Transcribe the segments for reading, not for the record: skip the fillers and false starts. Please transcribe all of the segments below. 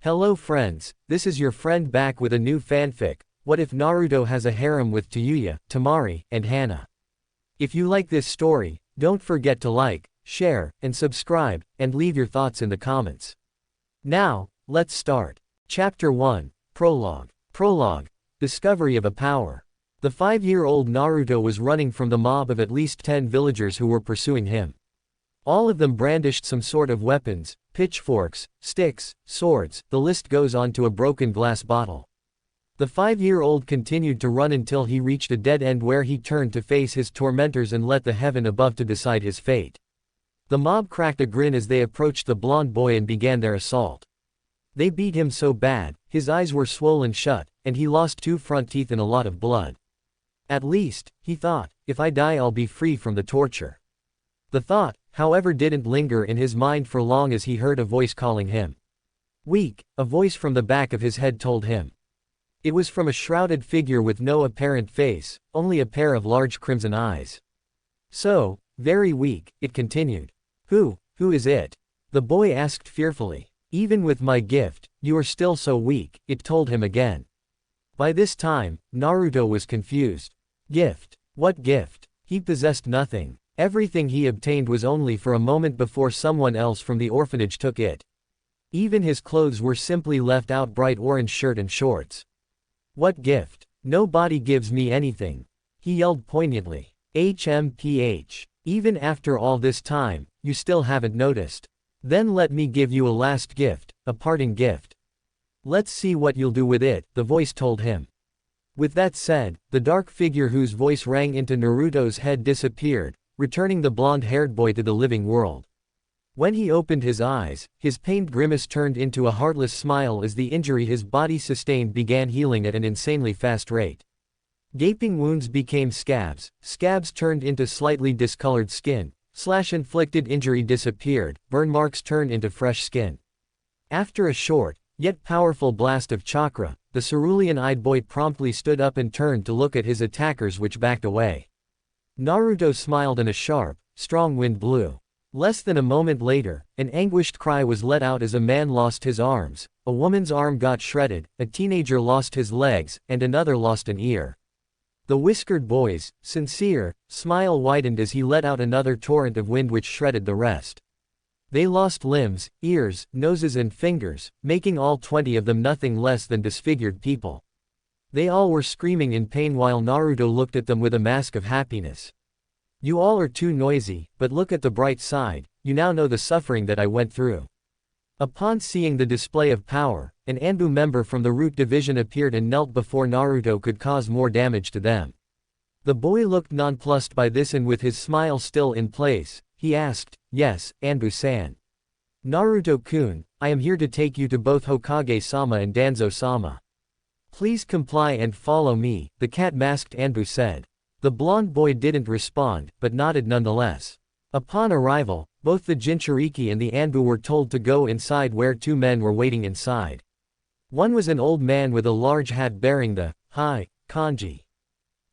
Hello friends, this is your friend back with a new fanfic. What if Naruto has a harem with Tayuya, Temari, and Hana? If you like this story, don't forget to like, share, and subscribe, and leave your thoughts in the comments. Now, let's start. Chapter 1, Prologue. Prologue. Discovery of a power. The 5-year-old Naruto was running from the mob of at least 10 villagers who were pursuing him. All of them brandished some sort of weapons, pitchforks, sticks, swords, the list goes on to a broken glass bottle. The 5-year-old continued to run until he reached a dead end where he turned to face his tormentors and let the heaven above to decide his fate. The mob cracked a grin as they approached the blonde boy and began their assault. They beat him so bad, his eyes were swollen shut, and he lost 2 front teeth and a lot of blood. At least, he thought, if I die I'll be free from the torture. The thought, however, didn't linger in his mind for long as he heard a voice calling him. Weak, a voice from the back of his head told him. It was from a shrouded figure with no apparent face, only a pair of large crimson eyes. So, very weak, it continued. Who is it? The boy asked fearfully. Even with my gift, you are still so weak, it told him again. By this time, Naruto was confused. Gift? What gift? He possessed nothing. Everything he obtained was only for a moment before someone else from the orphanage took it. Even his clothes were simply left out, bright orange shirt and shorts. What gift? Nobody gives me anything. He yelled poignantly. HMPH. Even after all this time, you still haven't noticed. Then let me give you a last gift, a parting gift. Let's see what you'll do with it, the voice told him. With that said, the dark figure whose voice rang into Naruto's head disappeared, returning the blonde-haired boy to the living world. When he opened his eyes, his pained grimace turned into a heartless smile as the injury his body sustained began healing at an insanely fast rate. Gaping wounds became scabs, scabs turned into slightly discolored skin, slash-inflicted injury disappeared, burn marks turned into fresh skin. After a short, yet powerful blast of chakra, the cerulean-eyed boy promptly stood up and turned to look at his attackers, which backed away. Naruto smiled and a sharp, strong wind blew. Less than a moment later, an anguished cry was let out as a man lost his arms, a woman's arm got shredded, a teenager lost his legs, and another lost an ear. The whiskered boy's sincere smile widened as he let out another torrent of wind which shredded the rest. They lost limbs, ears, noses and fingers, making all 20 of them nothing less than disfigured people. They all were screaming in pain while Naruto looked at them with a mask of happiness. You all are too noisy, but look at the bright side, you now know the suffering that I went through. Upon seeing the display of power, an Anbu member from the Root Division appeared and knelt before Naruto could cause more damage to them. The boy looked nonplussed by this, and with his smile still in place, he asked, Yes, Anbu-san. Naruto-kun, I am here to take you to both Hokage-sama and Danzo-sama. Please comply and follow me, the cat-masked Anbu said. The blonde boy didn't respond, but nodded nonetheless. Upon arrival, both the Jinchuriki and the Anbu were told to go inside where 2 men were waiting inside. One was an old man with a large hat bearing the kanji.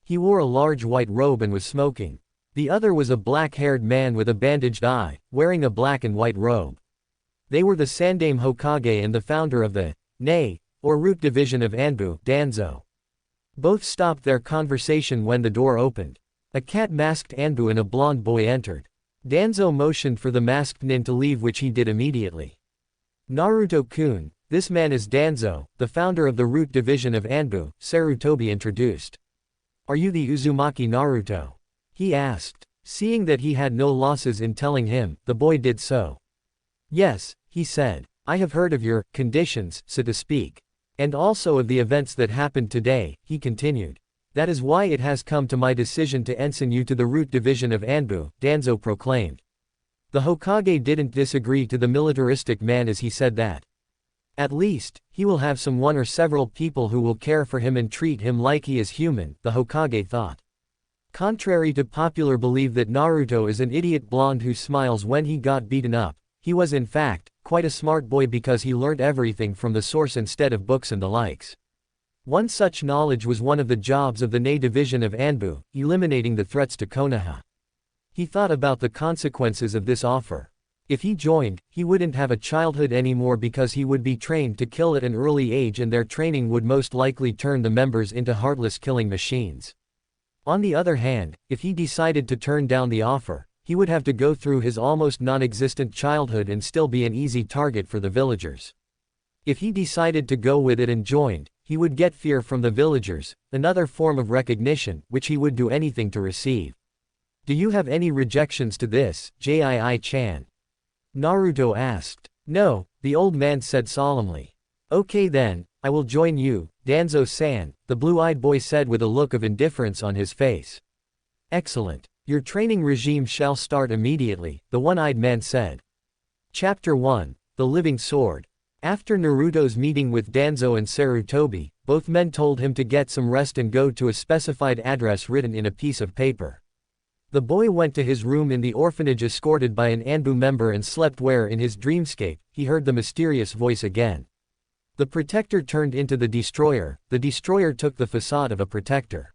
He wore a large white robe and was smoking. The other was a black-haired man with a bandaged eye, wearing a black and white robe. They were the Sandaime Hokage and the founder of the Root Division of Anbu, Danzo. Both stopped their conversation when the door opened. A cat-masked Anbu and a blonde boy entered. Danzo motioned for the masked nin to leave, which he did immediately. Naruto-kun, this man is Danzo, the founder of the Root Division of Anbu, Sarutobi introduced. Are you the Uzumaki Naruto? He asked. Seeing that he had no losses in telling him, the boy did so. Yes, he said. I have heard of your conditions, so to speak. And also of the events that happened today, he continued. That is why it has come to my decision to ensign you to the Root Division of Anbu, Danzo proclaimed. The Hokage didn't disagree to the militaristic man as he said that. At least, he will have some one or several people who will care for him and treat him like he is human, the Hokage thought. Contrary to popular belief that Naruto is an idiot blonde who smiles when he got beaten up, he was in fact, quite a smart boy because he learned everything from the source instead of books and the likes. One such knowledge was one of the jobs of the Ne division of Anbu, eliminating the threats to Konoha. He thought about the consequences of this offer. If he joined, he wouldn't have a childhood anymore because he would be trained to kill at an early age and their training would most likely turn the members into heartless killing machines. On the other hand, if he decided to turn down the offer, he would have to go through his almost non-existent childhood and still be an easy target for the villagers. If he decided to go with it and joined, he would get fear from the villagers, another form of recognition, which he would do anything to receive. Do you have any rejections to this, Jii-chan? Naruto asked. No, the old man said solemnly. Okay then, I will join you, Danzo-san, the blue-eyed boy said with a look of indifference on his face. Excellent. Your training regime shall start immediately, the one-eyed man said. Chapter 1, The Living Sword. After Naruto's meeting with Danzo and Sarutobi, both men told him to get some rest and go to a specified address written in a piece of paper. The boy went to his room in the orphanage escorted by an Anbu member and slept where in his dreamscape, he heard the mysterious voice again. The protector turned into the destroyer took the facade of a protector.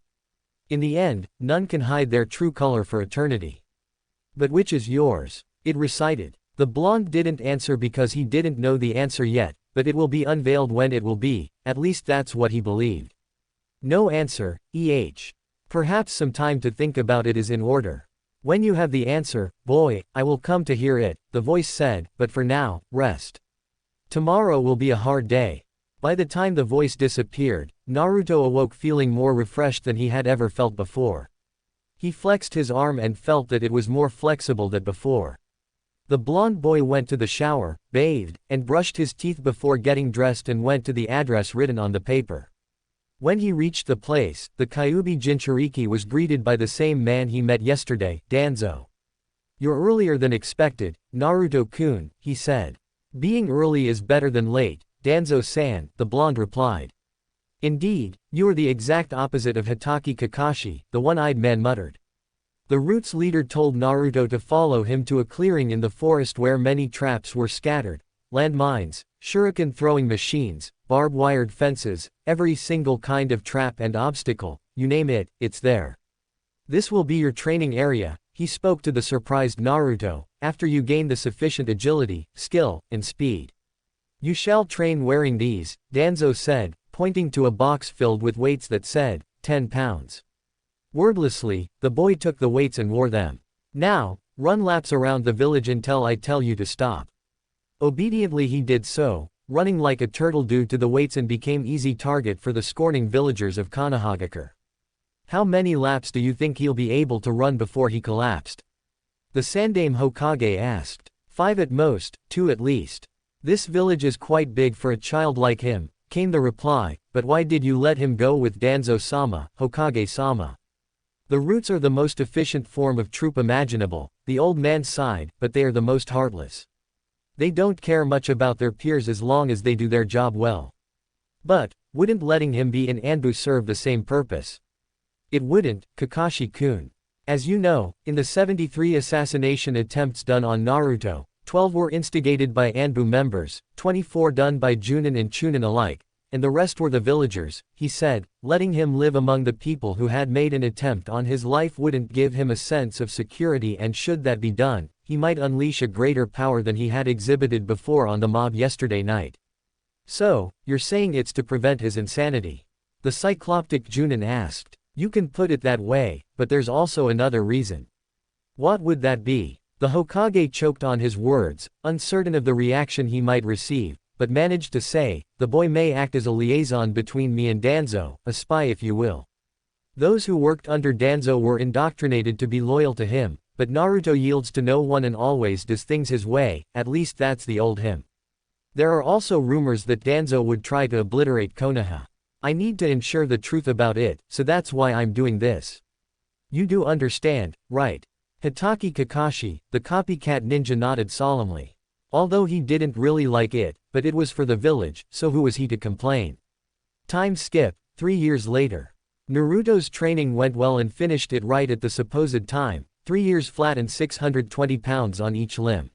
In the end, none can hide their true color for eternity. But which is yours? It recited. The blonde didn't answer because he didn't know the answer yet, but it will be unveiled when it will be, at least that's what he believed. No answer, Perhaps some time to think about it is in order. When you have the answer, boy, I will come to hear it, the voice said, but for now, rest. Tomorrow will be a hard day. By the time the voice disappeared, Naruto awoke feeling more refreshed than he had ever felt before. He flexed his arm and felt that it was more flexible than before. The blonde boy went to the shower, bathed, and brushed his teeth before getting dressed and went to the address written on the paper. When he reached the place, the Kyuubi Jinchuriki was greeted by the same man he met yesterday, Danzo. You're earlier than expected, Naruto-kun, he said. Being early is better than late, Danzo-san, the blonde replied. Indeed, you are the exact opposite of Hitaki Kakashi, the one-eyed man muttered. The Roots leader told Naruto to follow him to a clearing in the forest where many traps were scattered, landmines, shuriken-throwing machines, barbed-wired fences, every single kind of trap and obstacle, you name it, it's there. This will be your training area, he spoke to the surprised Naruto, after you gain the sufficient agility, skill, and speed. You shall train wearing these, Danzo said, pointing to a box filled with weights that said, 10 pounds. Wordlessly, the boy took the weights and wore them. Now, run laps around the village until I tell you to stop. Obediently he did so, running like a turtle due to the weights and became easy target for the scorning villagers of Konohagakure. How many laps do you think he'll be able to run before he collapsed? The Sandaime Hokage asked. 5 at most, 2 at least. This village is quite big for a child like him, came the reply, but why did you let him go with Danzo-sama, Hokage-sama? The Roots are the most efficient form of troop imaginable, the old man sighed, but they are the most heartless. They don't care much about their peers as long as they do their job well. But, wouldn't letting him be in Anbu serve the same purpose? It wouldn't, Kakashi-kun. As you know, in the 73 assassination attempts done on Naruto, 12 were instigated by Anbu members, 24 done by Junin and Chunin alike, and the rest were the villagers, he said. Letting him live among the people who had made an attempt on his life wouldn't give him a sense of security, and should that be done, he might unleash a greater power than he had exhibited before on the mob yesterday night. So, you're saying it's to prevent his insanity? The cycloptic Junin asked. You can put it that way, but there's also another reason. What would that be? The Hokage choked on his words, uncertain of the reaction he might receive, but managed to say, the boy may act as a liaison between me and Danzo, a spy if you will. Those who worked under Danzo were indoctrinated to be loyal to him, but Naruto yields to no one and always does things his way, at least that's the old him. There are also rumors that Danzo would try to obliterate Konoha. I need to ensure the truth about it, so that's why I'm doing this. You do understand, right? Hitaki Kakashi, the copycat ninja nodded solemnly. Although he didn't really like it, but it was for the village, so who was he to complain? Time skip, 3 years later. Naruto's training went well and finished it right at the supposed time, 3 years flat and 620 pounds on each limb.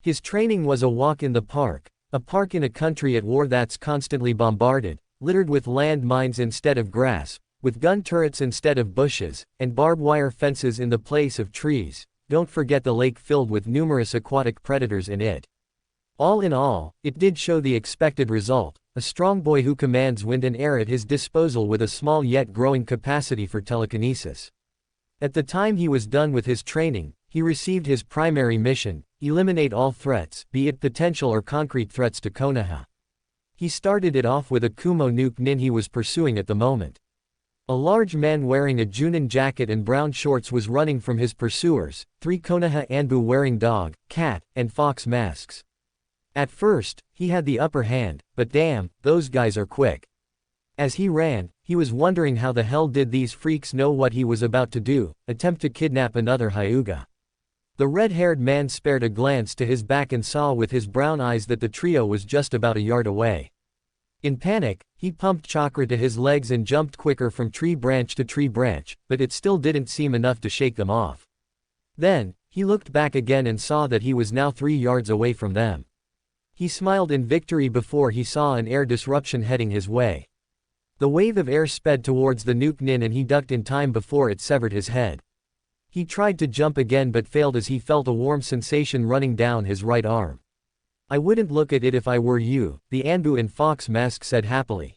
His training was a walk in the park, a park in a country at war that's constantly bombarded, littered with land mines instead of grass, with gun turrets instead of bushes, and barbed wire fences in the place of trees. don't forget the lake filled with numerous aquatic predators in it. All in all, it did show the expected result, a strong boy who commands wind and air at his disposal with a small yet growing capacity for telekinesis. At the time he was done with his training, he received his primary mission: eliminate all threats, be it potential or concrete threats to Konoha. He started it off with a Kumo nuke nin he was pursuing at the moment. A large man wearing a Junin jacket and brown shorts was running from his pursuers, 3 Konoha Anbu wearing dog, cat, and fox masks. At first, he had the upper hand, but damn, those guys are quick. As he ran, he was wondering how the hell did these freaks know what he was about to do, attempt to kidnap another Hyuga. The red-haired man spared a glance to his back and saw with his brown eyes that the trio was just about a yard away. In panic, he pumped chakra to his legs and jumped quicker from tree branch to tree branch, but it still didn't seem enough to shake them off. Then, he looked back again and saw that he was now 3 yards away from them. He smiled in victory before he saw an air disruption heading his way. The wave of air sped towards the nuke nin and he ducked in time before it severed his head. He tried to jump again but failed as he felt a warm sensation running down his right arm. "I wouldn't look at it if I were you," the Anbu in fox mask said happily.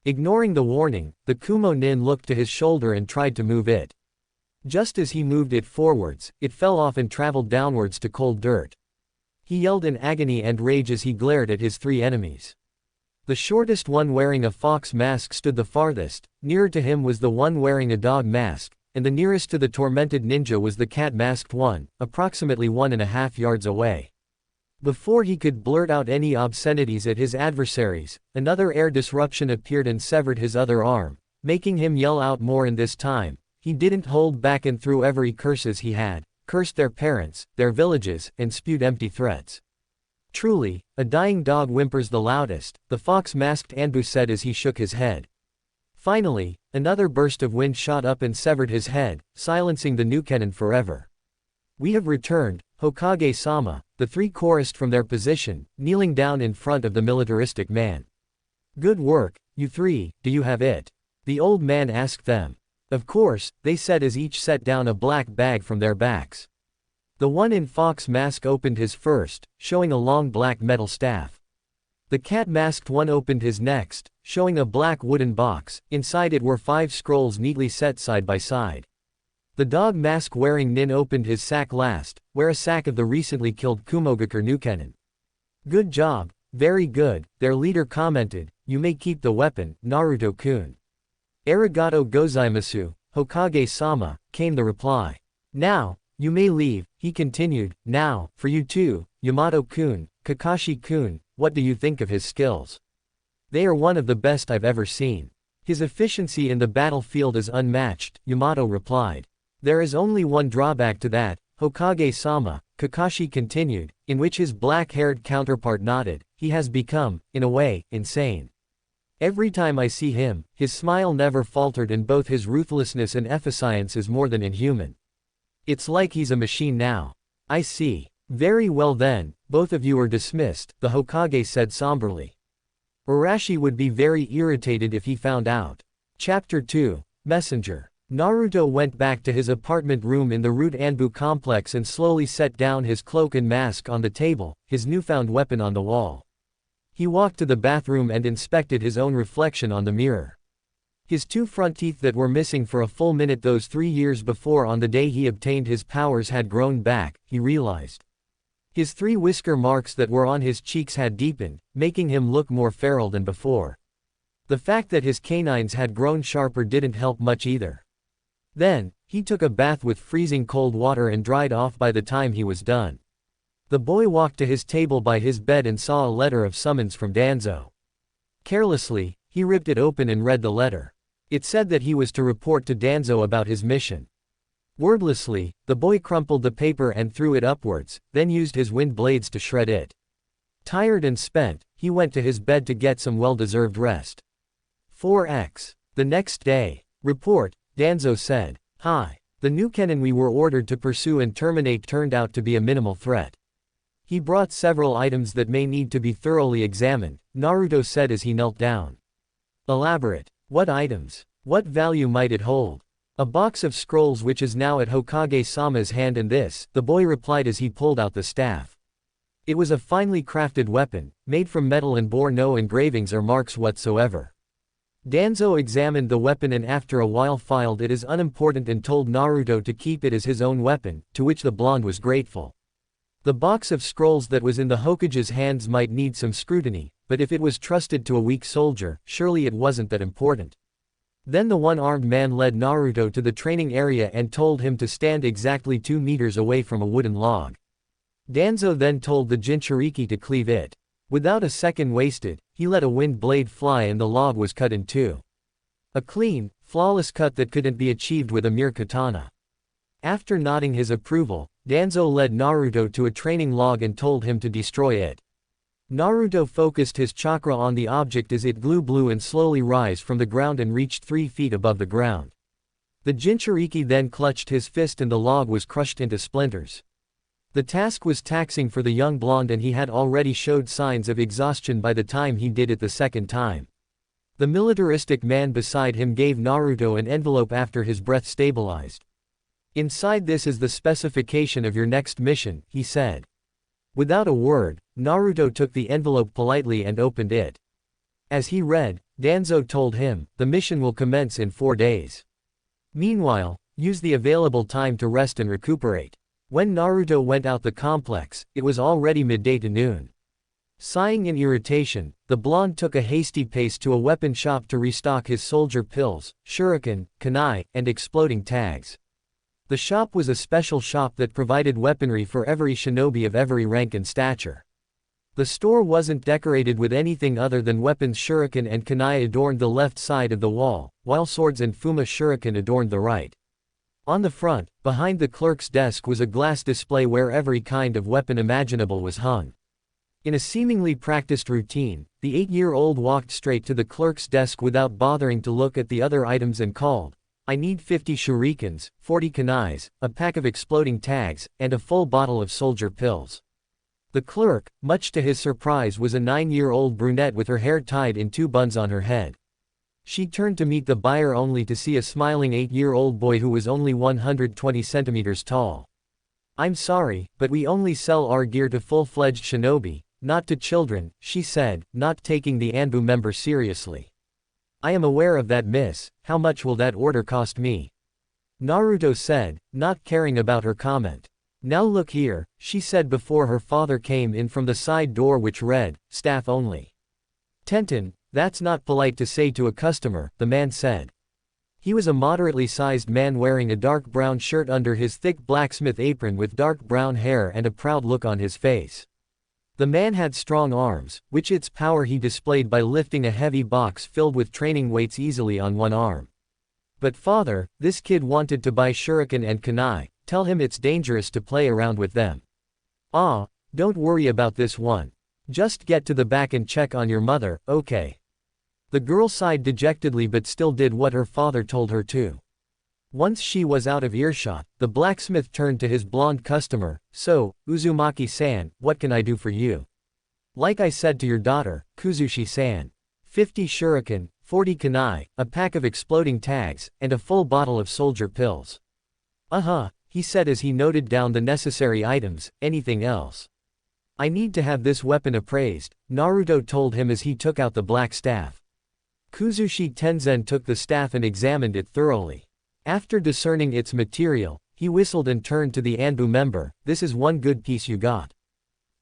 Ignoring the warning, the Kumo nin looked to his shoulder and tried to move it. Just as he moved it forwards, it fell off and traveled downwards to cold dirt. He yelled in agony and rage as he glared at his 3 enemies. The shortest one wearing a fox mask stood the farthest, nearer to him was the one wearing a dog mask, and the nearest to the tormented ninja was the cat-masked one, approximately 1.5 yards away. Before he could blurt out any obscenities at his adversaries, another air disruption appeared and severed his other arm, making him yell out more, and this time, he didn't hold back and threw every curses he had, cursed their parents, their villages, and spewed empty threats. "Truly, a dying dog whimpers the loudest," the fox-masked Anbu said as he shook his head. Finally, another burst of wind shot up and severed his head, silencing the Nukenin forever. "We have returned, Hokage-sama," the 3 chorused from their position, kneeling down in front of the militaristic man. "Good work, you 3, do you have it?" the old man asked them. "Of course," they said as each set down a black bag from their backs. The one in fox mask opened his first, showing a long black metal staff. The cat-masked one opened his next, showing a black wooden box. Inside it were 5 scrolls neatly set side by side. The dog mask-wearing nin opened his sack last, where a sack of the recently killed Kumogakur Nukenin. "Good job, very good," their leader commented. "You may keep the weapon, Naruto-kun." "Arigato gozaimasu, Hokage-sama," came the reply. "Now, you may leave," he continued. "Now, for you too, Yamato-kun, Kakashi-kun, what do you think of his skills?" "They are one of the best I've ever seen. His efficiency in the battlefield is unmatched," Yamato replied. "There is only one drawback to that, Hokage-sama," Kakashi continued, in which his black-haired counterpart nodded. "He has become, in a way, insane. Every time I see him, his smile never faltered and both his ruthlessness and efficiency is more than inhuman. It's like he's a machine now." "I see. Very well then, both of you are dismissed," the Hokage said somberly. Urashi would be very irritated if he found out. Chapter 2, Messenger. Naruto went back to his apartment room in the Root Anbu complex and slowly set down his cloak and mask on the table, his newfound weapon on the wall. He walked to the bathroom and inspected his own reflection on the mirror. His 2 front teeth that were missing for a full minute those 3 years before on the day he obtained his powers had grown back, he realized. His 3 whisker marks that were on his cheeks had deepened, making him look more feral than before. The fact that his canines had grown sharper didn't help much either. Then, he took a bath with freezing cold water and dried off by the time he was done. The boy walked to his table by his bed and saw a letter of summons from Danzo. Carelessly, he ripped it open and read the letter. It said that he was to report to Danzo about his mission. Wordlessly, the boy crumpled the paper and threw it upwards, then used his wind blades to shred it. Tired and spent, he went to his bed to get some well-deserved rest. 4x. The next day. Report, Danzo said. "Hi. The Nukenin we were ordered to pursue and terminate turned out to be a minimal threat. He brought several items that may need to be thoroughly examined," Naruto said as he knelt down. "Elaborate. What items? What value might it hold?" A box of scrolls which is now at Hokage-sama's hand, and this, the boy replied as he pulled out the staff. It was a finely crafted weapon, made from metal and bore no engravings or marks whatsoever. Danzo examined the weapon and after a while filed it as unimportant and told Naruto to keep it as his own weapon, to which the blonde was grateful. The box of scrolls that was in the Hokage's hands might need some scrutiny, but if it was trusted to a weak soldier, surely it wasn't that important. Then the one-armed man led Naruto to the training area and told him to stand exactly 2 meters away from a wooden log. Danzo then told the Jinchuriki to cleave it. Without a second wasted, he let a wind blade fly and the log was cut in 2. A clean, flawless cut that couldn't be achieved with a mere katana. After nodding his approval, Danzo led Naruto to a training log and told him to destroy it. Naruto focused his chakra on the object as it blew and slowly rise from the ground and reached 3 feet above the ground. The Jinchuriki then clutched his fist and the log was crushed into splinters. The task was taxing for the young blonde and he had already showed signs of exhaustion by the time he did it the second time. The militaristic man beside him gave Naruto an envelope after his breath stabilized. "Inside this is the specification of your next mission," he said. Without a word, Naruto took the envelope politely and opened it. As he read, Danzo told him, "The mission will commence in 4 days. Meanwhile, use the available time to rest and recuperate." When Naruto went out the complex, it was already midday to noon. Sighing in irritation, the blonde took a hasty pace to a weapon shop to restock his soldier pills, shuriken, kunai, and exploding tags. The shop was a special shop that provided weaponry for every shinobi of every rank and stature. The store wasn't decorated with anything other than weapons. Shuriken and kunai adorned the left side of the wall, while swords and fuma shuriken adorned the right. On the front, behind the clerk's desk was a glass display where every kind of weapon imaginable was hung. In a seemingly practiced routine, the 8-year-old walked straight to the clerk's desk without bothering to look at the other items and called, "I need 50 shurikens, 40 kunais, a pack of exploding tags, and a full bottle of soldier pills." The clerk, much to his surprise, was a 9-year-old brunette with her hair tied in 2 buns on her head. She turned to meet the buyer only to see a smiling 8-year-old boy who was only 120 centimeters tall. "I'm sorry, but we only sell our gear to full-fledged shinobi, not to children," she said, not taking the Anbu member seriously. "I am aware of that, miss. How much will that order cost me?" Naruto said, not caring about her comment. "Now look here," she said before her father came in from the side door which read, "Staff only." "Tenten, that's not polite to say to a customer," the man said. He was a moderately sized man wearing a dark brown shirt under his thick blacksmith apron with dark brown hair and a proud look on his face. The man had strong arms, which its power he displayed by lifting a heavy box filled with training weights easily on one arm. "But father, this kid wanted to buy shuriken and kunai, tell him it's dangerous to play around with them." "Ah, don't worry about this one. Just get to the back and check on your mother, okay?" The girl sighed dejectedly but still did what her father told her to. Once she was out of earshot, the blacksmith turned to his blonde customer, "So, Uzumaki-san, what can I do for you?" "Like I said to your daughter, Kuzushi-san. 50 shuriken, 40 kunai, a pack of exploding tags, and a full bottle of soldier pills." "Uh-huh," he said as he noted down the necessary items. "Anything else?" "I need to have this weapon appraised," Naruto told him as he took out the black staff. Kuzushi Tenzen took the staff and examined it thoroughly. After discerning its material, he whistled and turned to the Anbu member, "This is one good piece you got.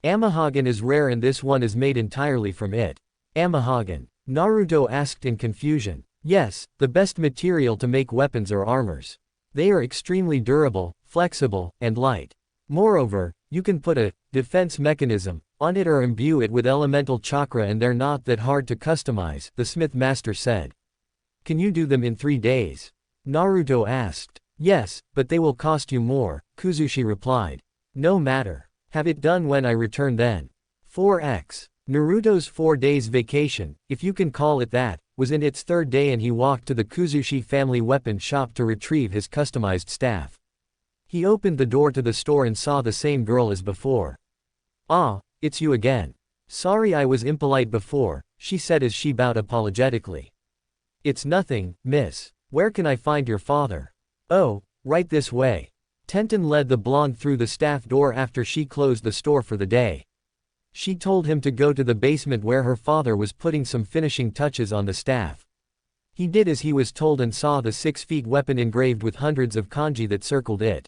Amahagan is rare and this one is made entirely from it." "Amahagan?" Naruto asked in confusion. "Yes, the best material to make weapons or armors. They are extremely durable, flexible, and light. Moreover, you can put a defense mechanism on it or imbue it with elemental chakra and they're not that hard to customize," the smith master said. "Can you do them in 3 days?" Naruto asked. "Yes, but they will cost you more," Kuzushi replied. "No matter. Have it done when I return then." 4x. Naruto's 4 days vacation, if you can call it that, was in its 3rd day and he walked to the Kuzushi family weapon shop to retrieve his customized staff. He opened the door to the store and saw the same girl as before. "Ah, it's you again. Sorry I was impolite before," she said as she bowed apologetically. "It's nothing, miss. Where can I find your father?" Oh, right this way. Tenten led the blonde through the staff door after she closed the store for the day. She told him to go to the basement where her father was putting some finishing touches on the staff. He did as he was told and saw the 6-feet weapon engraved with hundreds of kanji that circled it.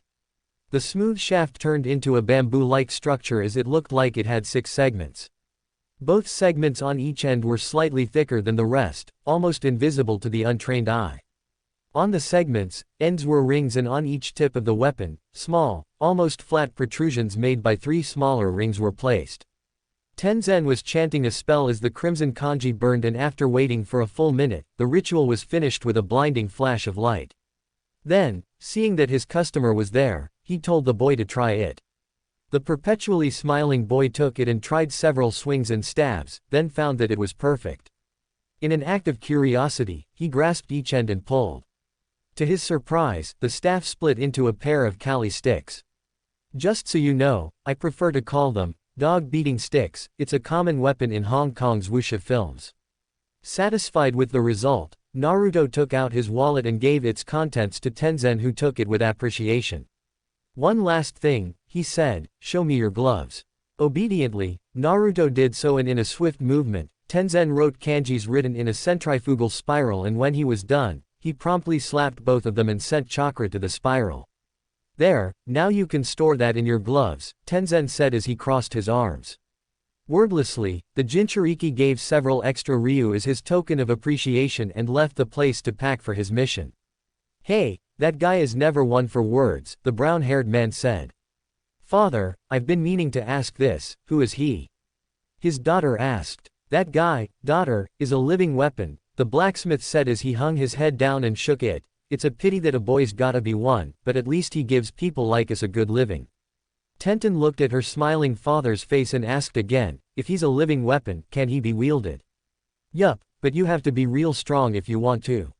The smooth shaft turned into a bamboo-like structure as it looked like it had 6 segments. Both segments on each end were slightly thicker than the rest, almost invisible to the untrained eye. On the segments, ends were rings, and on each tip of the weapon, small, almost flat protrusions made by 3 smaller rings were placed. Tenzin was chanting a spell as the crimson kanji burned, and after waiting for a full minute, the ritual was finished with a blinding flash of light. Then, seeing that his customer was there, he told the boy to try it. The perpetually smiling boy took it and tried several swings and stabs, then found that it was perfect. In an act of curiosity, he grasped each end and pulled. To his surprise, the staff split into a pair of kali sticks. Just so you know, I prefer to call them dog-beating sticks. It's a common weapon in Hong Kong's wuxia films. Satisfied with the result, Naruto took out his wallet and gave its contents to Tenzin, who took it with appreciation. One last thing, he said, show me your gloves. Obediently, Naruto did so, and in a swift movement, Tenzin wrote kanjis written in a centrifugal spiral, and when he was done, he promptly slapped both of them and sent chakra to the spiral. There, now you can store that in your gloves, Tenzin said as he crossed his arms. Wordlessly, the Jinchuriki gave several extra ryu as his token of appreciation and left the place to pack for his mission. Hey, that guy is never one for words, the brown-haired man said. Father, I've been meaning to ask this, who is he? His daughter asked. That guy, daughter, is a living weapon, the blacksmith said as he hung his head down and shook it. It's a pity that a boy's gotta be one, but at least he gives people like us a good living. Tenten looked at her smiling father's face and asked again, if he's a living weapon, can he be wielded? Yup, but you have to be real strong if you want to.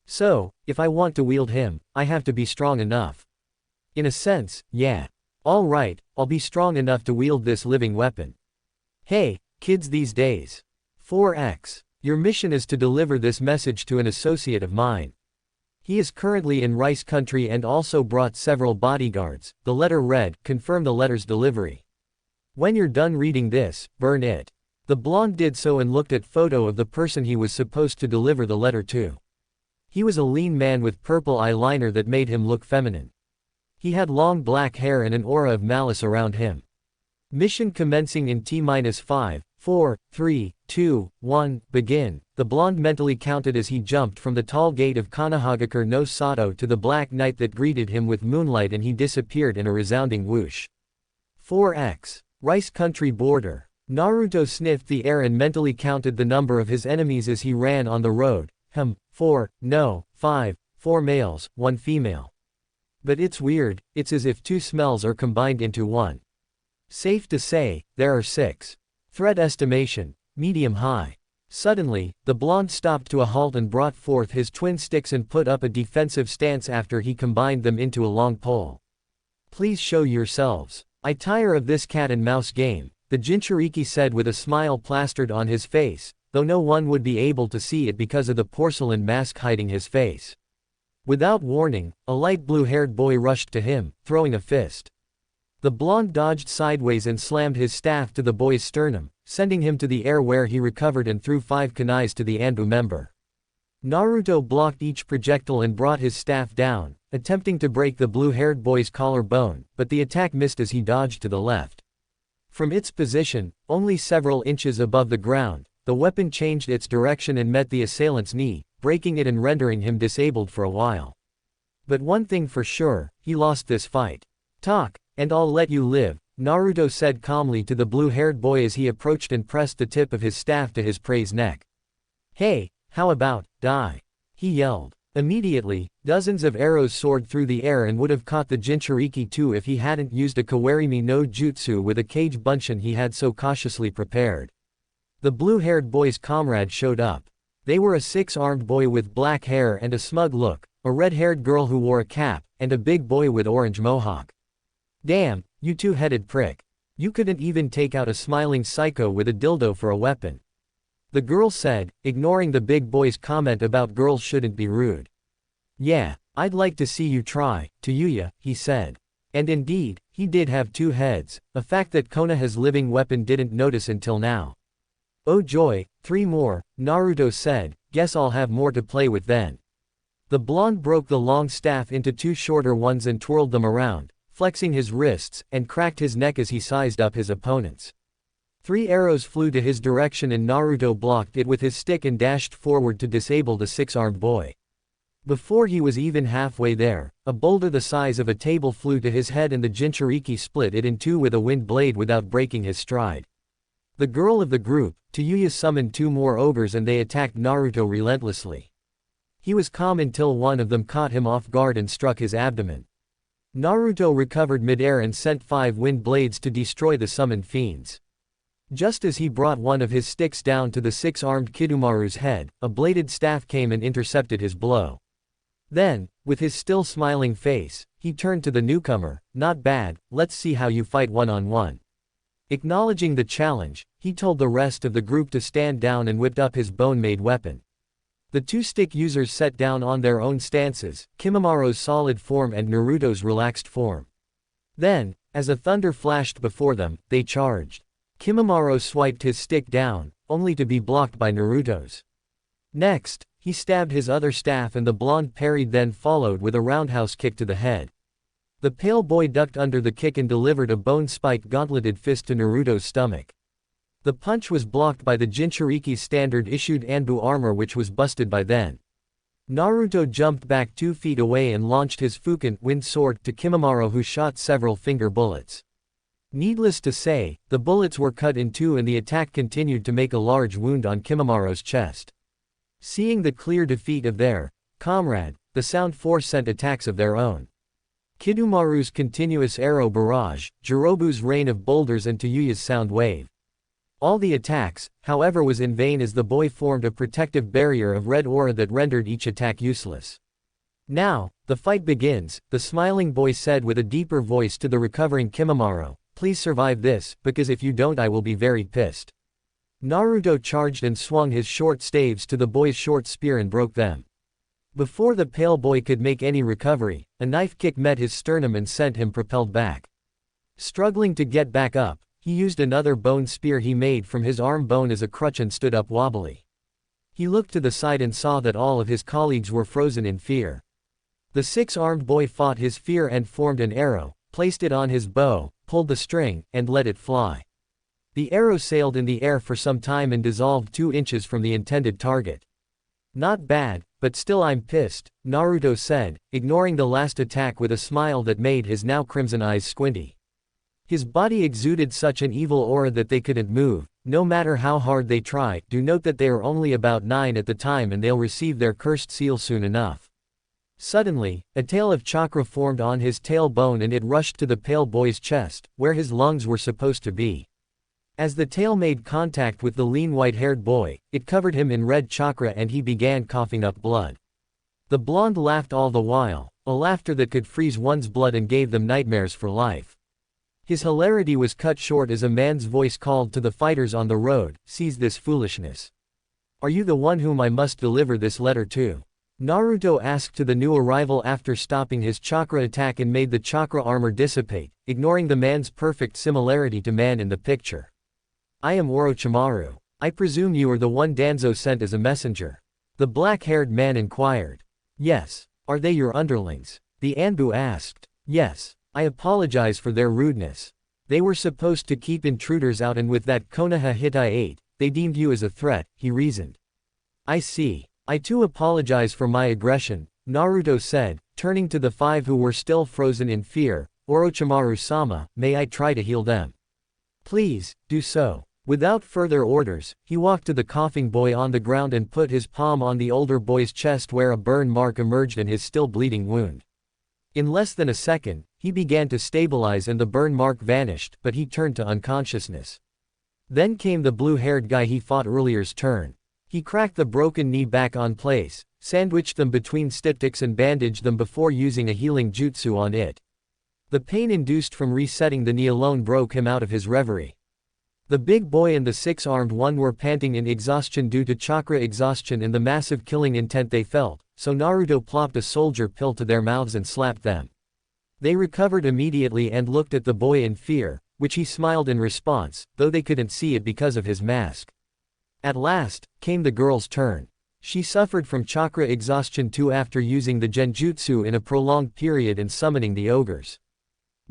So, if I want to wield him, I have to be strong enough. In a sense, yeah. Alright, I'll be strong enough to wield this living weapon. Hey, kids these days. 4x. Your mission is to deliver this message to an associate of mine. He is currently in Rice Country and also brought several bodyguards. The letter read, confirm the letter's delivery. When you're done reading this, burn it. The blonde did so and looked at photo of the person he was supposed to deliver the letter to. He was a lean man with purple eyeliner that made him look feminine. He had long black hair and an aura of malice around him. Mission commencing in T-5, 4, 3, 2, 1, begin. The blonde mentally counted as he jumped from the tall gate of Konohagakure no Sato to the black night that greeted him with moonlight, and he disappeared in a resounding whoosh. 4x. Rice Country border. Naruto sniffed the air and mentally counted the number of his enemies as he ran on the road. 4, no, 5, 4 males, 1 female. But it's weird, it's as if 2 smells are combined into one. Safe to say, there are 6. Threat estimation, medium-high. Suddenly, the blonde stopped to a halt and brought forth his twin sticks and put up a defensive stance after he combined them into a long pole. Please show yourselves. I tire of this cat-and-mouse game, the Jinchuriki said with a smile plastered on his face, though no one would be able to see it because of the porcelain mask hiding his face. Without warning, a light blue-haired boy rushed to him, throwing a fist. The blonde dodged sideways and slammed his staff to the boy's sternum, sending him to the air where he recovered and threw 5 kunais to the Anbu member. Naruto blocked each projectile and brought his staff down, attempting to break the blue-haired boy's collarbone, but the attack missed as he dodged to the left. From its position, only several inches above the ground, the weapon changed its direction and met the assailant's knee, breaking it and rendering him disabled for a while. But one thing for sure, he lost this fight. Talk, and I'll let you live, Naruto said calmly to the blue-haired boy as he approached and pressed the tip of his staff to his prey's neck. Hey, how about, die? He yelled. Immediately, dozens of arrows soared through the air and would have caught the Jinchuriki too if he hadn't used a Kawarimi no Jutsu with a cage bunshin he had so cautiously prepared. The blue-haired boy's comrade showed up. They were a 6-armed boy with black hair and a smug look, a red-haired girl who wore a cap, and a big boy with orange mohawk. Damn, you two-headed prick. You couldn't even take out a smiling psycho with a dildo for a weapon. The girl said, ignoring the big boy's comment about girls shouldn't be rude. Yeah, I'd like to see you try, Tayuya, he said. And indeed, he did have 2 heads, a fact that Konoha's living weapon didn't notice until now. Oh joy, 3 more, Naruto said, guess I'll have more to play with then. The blonde broke the long staff into 2 shorter ones and twirled them around, flexing his wrists, and cracked his neck as he sized up his opponents. 3 arrows flew to his direction and Naruto blocked it with his stick and dashed forward to disable the 6-armed boy. Before he was even halfway there, a boulder the size of a table flew to his head and the Jinchuriki split it in 2 with a wind blade without breaking his stride. The girl of the group, Tayuya, summoned 2 more ogres and they attacked Naruto relentlessly. He was calm until one of them caught him off guard and struck his abdomen. Naruto recovered midair and sent 5 wind blades to destroy the summoned fiends. Just as he brought one of his sticks down to the 6-armed Kidomaru's head, a bladed staff came and intercepted his blow. Then, with his still smiling face, he turned to the newcomer, not bad, let's see how you fight one-on-one. Acknowledging the challenge, he told the rest of the group to stand down and whipped up his bone-made weapon. The 2 stick users sat down on their own stances, Kimamaro's solid form and Naruto's relaxed form. Then, as a thunder flashed before them, they charged. Kimamaro swiped his stick down, only to be blocked by Naruto's. Next, he stabbed his other staff and the blonde parried, then followed with a roundhouse kick to the head. The pale boy ducked under the kick and delivered a bone-spiked gauntleted fist to Naruto's stomach. The punch was blocked by the Jinchuriki's standard-issued Anbu armor which was busted by then. Naruto jumped back 2 feet away and launched his Fukin wind sword to Kimamaro who shot several finger bullets. Needless to say, the bullets were cut in 2 and the attack continued to make a large wound on Kimamaro's chest. Seeing the clear defeat of their comrade, the Sound Force sent attacks of their own. Kidomaru's continuous arrow barrage, Jirobu's rain of boulders and Tayuya's sound wave. All the attacks, however, was in vain as the boy formed a protective barrier of red aura that rendered each attack useless. Now, the fight begins, the smiling boy said with a deeper voice to the recovering Kimamaro, please survive this, because if you don't I will be very pissed. Naruto charged and swung his short staves to the boy's short spear and broke them. Before the pale boy could make any recovery, a knife kick met his sternum and sent him propelled back. Struggling to get back up, he used another bone spear he made from his arm bone as a crutch and stood up wobbly. He looked to the side and saw that all of his colleagues were frozen in fear. The 6-armed boy fought his fear and formed an arrow, placed it on his bow, pulled the string, and let it fly. The arrow sailed in the air for some time and dissolved 2 inches from the intended target. Not bad, but still I'm pissed, Naruto said, ignoring the last attack with a smile that made his now crimson eyes squinty. His body exuded such an evil aura that they couldn't move, no matter how hard they try. Do note that they are only about 9 at the time and they'll receive their cursed seal soon enough. Suddenly, a tail of chakra formed on his tailbone and it rushed to the pale boy's chest, where his lungs were supposed to be. As the tail made contact with the lean white-haired boy, it covered him in red chakra and he began coughing up blood. The blonde laughed all the while, a laughter that could freeze one's blood and gave them nightmares for life. His hilarity was cut short as a man's voice called to the fighters on the road, "Cease this foolishness. Are you the one whom I must deliver this letter to?" Naruto asked to the new arrival after stopping his chakra attack and made the chakra armor dissipate, ignoring the man's perfect similarity to man in the picture. "I am Orochimaru. I presume you are the one Danzo sent as a messenger?" The black-haired man inquired. "Yes. Are they your underlings?" The Anbu asked. "Yes. I apologize for their rudeness. They were supposed to keep intruders out and with that Konoha hit I ate, they deemed you as a threat," he reasoned. "I see. I too apologize for my aggression," Naruto said, turning to the 5 who were still frozen in fear. "Orochimaru-sama, may I try to heal them?" "Please, do so." Without further orders, he walked to the coughing boy on the ground and put his palm on the older boy's chest where a burn mark emerged in his still bleeding wound. In less than a second, he began to stabilize and the burn mark vanished, but he turned to unconsciousness. Then came the blue-haired guy he fought earlier's turn. He cracked the broken knee back on place, sandwiched them between styptics and bandaged them before using a healing jutsu on it. The pain induced from resetting the knee alone broke him out of his reverie. The big boy and the 6-armed one were panting in exhaustion due to chakra exhaustion and the massive killing intent they felt, so Naruto plopped a soldier pill to their mouths and slapped them. They recovered immediately and looked at the boy in fear, which he smiled in response, though they couldn't see it because of his mask. At last, came the girl's turn. She suffered from chakra exhaustion too after using the genjutsu in a prolonged period and summoning the ogres.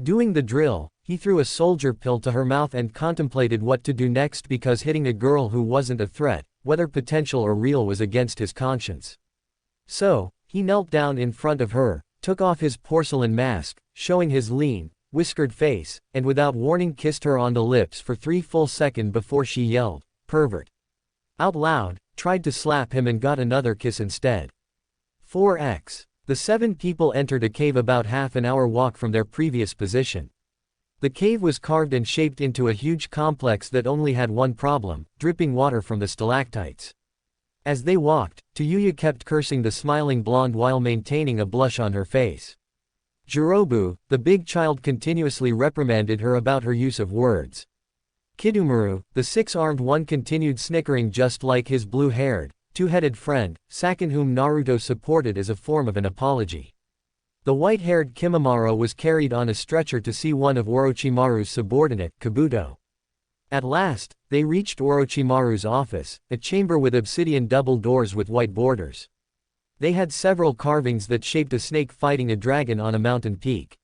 Doing the drill, he threw a soldier pill to her mouth and contemplated what to do next because hitting a girl who wasn't a threat, whether potential or real, was against his conscience. So, he knelt down in front of her, took off his porcelain mask, showing his lean, whiskered face, and without warning kissed her on the lips for 3 full seconds before she yelled, "Pervert!" out loud, tried to slap him and got another kiss instead. 4x. The 7 people entered a cave about half an hour walk from their previous position. The cave was carved and shaped into a huge complex that only had one problem: dripping water from the stalactites. As they walked, Tayuya kept cursing the smiling blonde while maintaining a blush on her face. Jirobu, the big child, continuously reprimanded her about her use of words. Kidomaru, the 6-armed one, continued snickering just like his blue-haired, 2-headed friend, Sakin, whom Naruto supported as a form of an apology. The white-haired Kimimaro was carried on a stretcher to see one of Orochimaru's subordinate, Kabuto. At last, they reached Orochimaru's office, a chamber with obsidian double doors with white borders. They had several carvings that shaped a snake fighting a dragon on a mountain peak.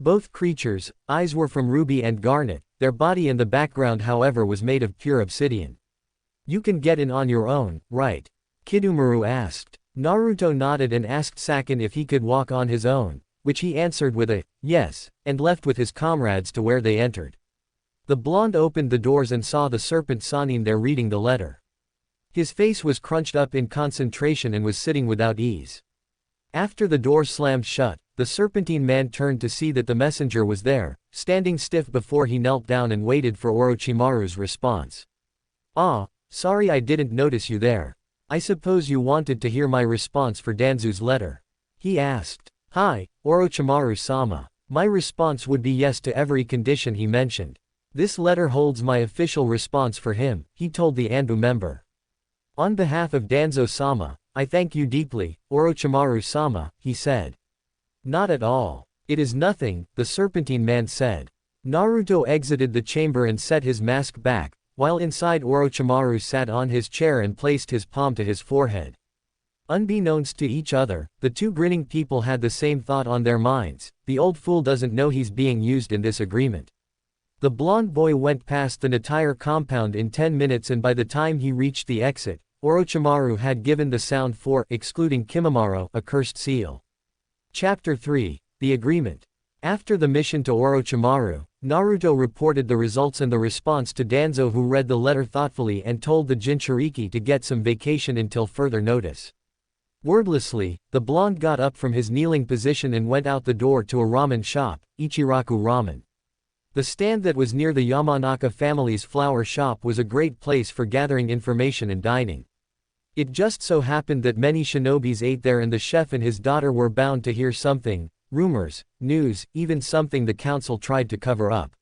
Both creatures' eyes were from ruby and garnet, their body in the background however was made of pure obsidian. "You can get in on your own, right?" Kidomaru asked. Naruto nodded and asked Sakin if he could walk on his own, which he answered with a yes, and left with his comrades to where they entered. The blonde opened the doors and saw the serpent Sanin there reading the letter. His face was crunched up in concentration and was sitting without ease. After the door slammed shut, the serpentine man turned to see that the messenger was there, standing stiff before he knelt down and waited for Orochimaru's response. "Ah, sorry I didn't notice you there. I suppose you wanted to hear my response for Danzu's letter?" he asked. "Hi, Orochimaru-sama. My response would be yes to every condition he mentioned. This letter holds my official response for him," he told the Anbu member. "On behalf of Danzo-sama, I thank you deeply, Orochimaru-sama," he said. "Not at all. It is nothing," the serpentine man said. Naruto exited the chamber and set his mask back, while inside Orochimaru sat on his chair and placed his palm to his forehead. Unbeknownst to each other, the two grinning people had the same thought on their minds: the old fool doesn't know he's being used in this agreement. The blonde boy went past the entire compound in 10 minutes, and by the time he reached the exit, Orochimaru had given the sound for, excluding Kimimaro, a cursed seal. Chapter 3. The Agreement. After the mission to Orochimaru, Naruto reported the results and the response to Danzo, who read the letter thoughtfully and told the Jinchuriki to get some vacation until further notice. Wordlessly, the blonde got up from his kneeling position and went out the door to a ramen shop, Ichiraku Ramen. The stand that was near the Yamanaka family's flower shop was a great place for gathering information and dining. It just so happened that many shinobis ate there, and the chef and his daughter were bound to hear something: rumors, news, even something the council tried to cover up.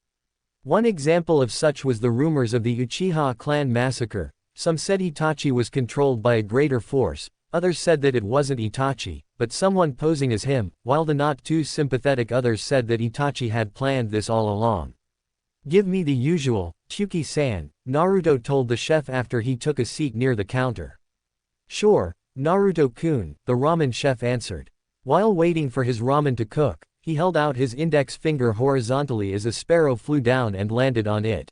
One example of such was the rumors of the Uchiha clan massacre. Some said Itachi was controlled by a greater force, others said that it wasn't Itachi, but someone posing as him, while the not too sympathetic others said that Itachi had planned this all along. "Give me the usual, Chuki-san," Naruto told the chef after he took a seat near the counter. "Sure, Naruto-kun," the ramen chef answered. While waiting for his ramen to cook, he held out his index finger horizontally as a sparrow flew down and landed on it.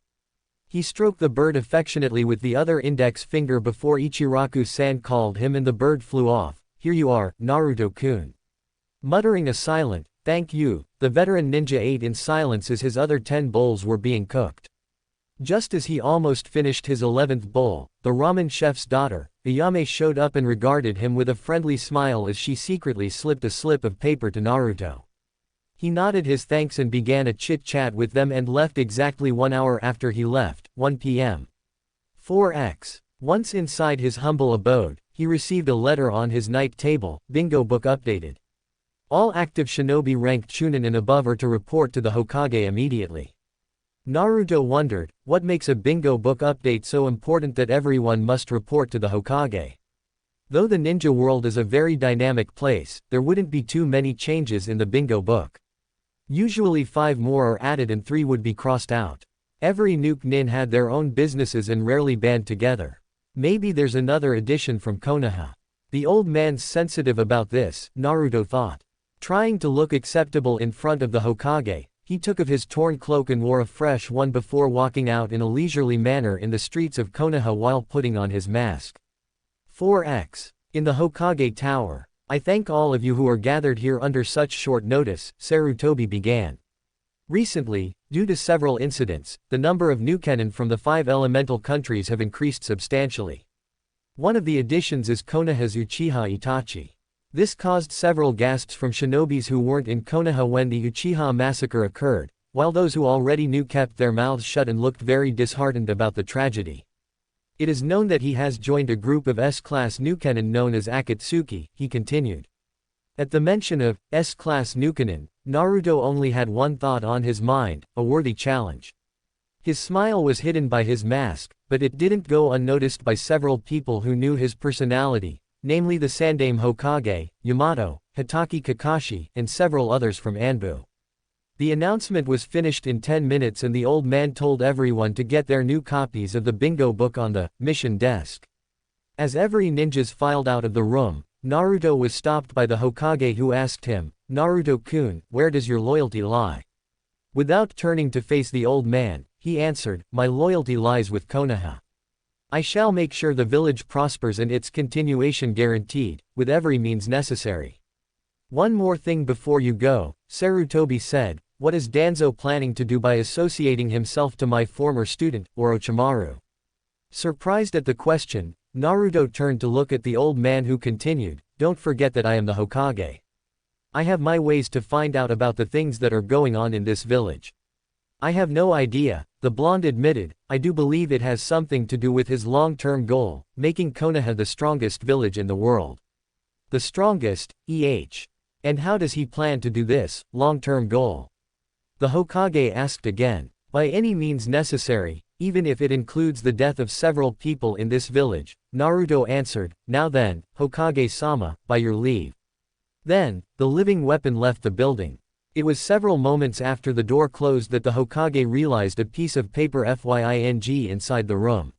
He stroked the bird affectionately with the other index finger before Ichiraku-san called him and the bird flew off. "Here you are, Naruto-kun." Muttering a silent, "Thank you," the veteran ninja ate in silence as his other 10 bowls were being cooked. Just as he almost finished his 11th bowl, the ramen chef's daughter, Ayame, showed up and regarded him with a friendly smile as she secretly slipped a slip of paper to Naruto. He nodded his thanks and began a chit-chat with them and left exactly 1 hour after he left, 1 p.m. 4x. Once inside his humble abode, he received a letter on his night table: bingo book updated. All active shinobi ranked Chunin and above are to report to the Hokage immediately. Naruto wondered, what makes a bingo book update so important that everyone must report to the Hokage? Though the ninja world is a very dynamic place, there wouldn't be too many changes in the bingo book. Usually 5 more are added and 3 would be crossed out. Every nuke nin had their own businesses and rarely band together. Maybe there's another edition from Konoha. The old man's sensitive about this, Naruto thought. Trying to look acceptable in front of the Hokage, he took off his torn cloak and wore a fresh one before walking out in a leisurely manner in the streets of Konoha while putting on his mask. 4x. In the Hokage Tower. I thank all of you who are gathered here under such short notice, Sarutobi began. Recently, due to several incidents, the number of Nukenin from the 5 elemental countries have increased substantially. One of the additions is Konoha's Uchiha Itachi. This caused several gasps from shinobis who weren't in Konoha when the Uchiha massacre occurred, while those who already knew kept their mouths shut and looked very disheartened about the tragedy. It is known that he has joined a group of S-class Nukenin known as Akatsuki, he continued. At the mention of S-class Nukenin, Naruto only had one thought on his mind, a worthy challenge. His smile was hidden by his mask, but it didn't go unnoticed by several people who knew his personality, namely the Sandaime Hokage, Yamato, Hitaki Kakashi, and several others from Anbu. The announcement was finished in 10 minutes and the old man told everyone to get their new copies of the bingo book on the mission desk. As every ninjas filed out of the room, Naruto was stopped by the Hokage who asked him, "Naruto-kun, where does your loyalty lie?" Without turning to face the old man, he answered, "My loyalty lies with Konoha. I shall make sure the village prospers and its continuation guaranteed, with every means necessary." "One more thing before you go," Sarutobi said, "what is Danzo planning to do by associating himself to my former student, Orochimaru?" Surprised at the question, Naruto turned to look at the old man who continued, "Don't forget that I am the Hokage. I have my ways to find out about the things that are going on in this village." "I have no idea," the blonde admitted. "I do believe it has something to do with his long-term goal, making Konoha the strongest village in the world." "The strongest, And how does he plan to do this, long-term goal?" The Hokage asked again. "By any means necessary, even if it includes the death of several people in this village," Naruto answered. "Now then, Hokage-sama, by your leave." Then, the living weapon left the building. It was several moments after the door closed that the Hokage realized a piece of paper FYING inside the room.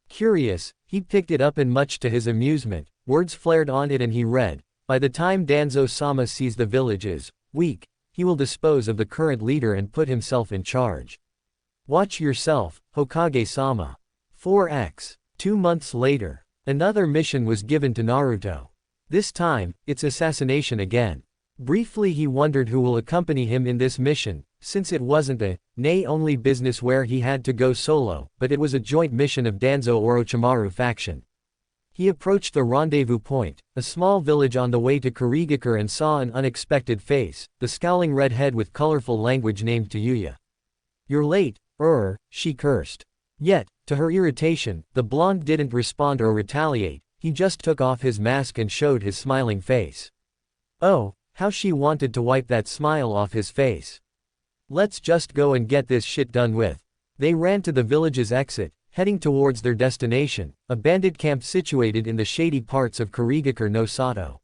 Curious, he picked it up and much to his amusement, words flared on it and he read, "By the time Danzo-sama sees the village is weak, he will dispose of the current leader and put himself in charge. Watch yourself, Hokage-sama." 4x. 2 months later, another mission was given to Naruto. This time, it's assassination again. Briefly he wondered who will accompany him in this mission, since it wasn't a only business where he had to go solo, but it was a joint mission of Danzo Orochimaru faction. He approached the rendezvous point, a small village on the way to Kurigakure, and saw an unexpected face, the scowling redhead with colorful language named Tayuya. "You're late, she cursed. Yet, to her irritation, the blonde didn't respond or retaliate, he just took off his mask and showed his smiling face. Oh, how she wanted to wipe that smile off his face. "Let's just go and get this shit done with." They ran to the village's exit, heading towards their destination, a bandit camp situated in the shady parts of Kurigakure no Sato.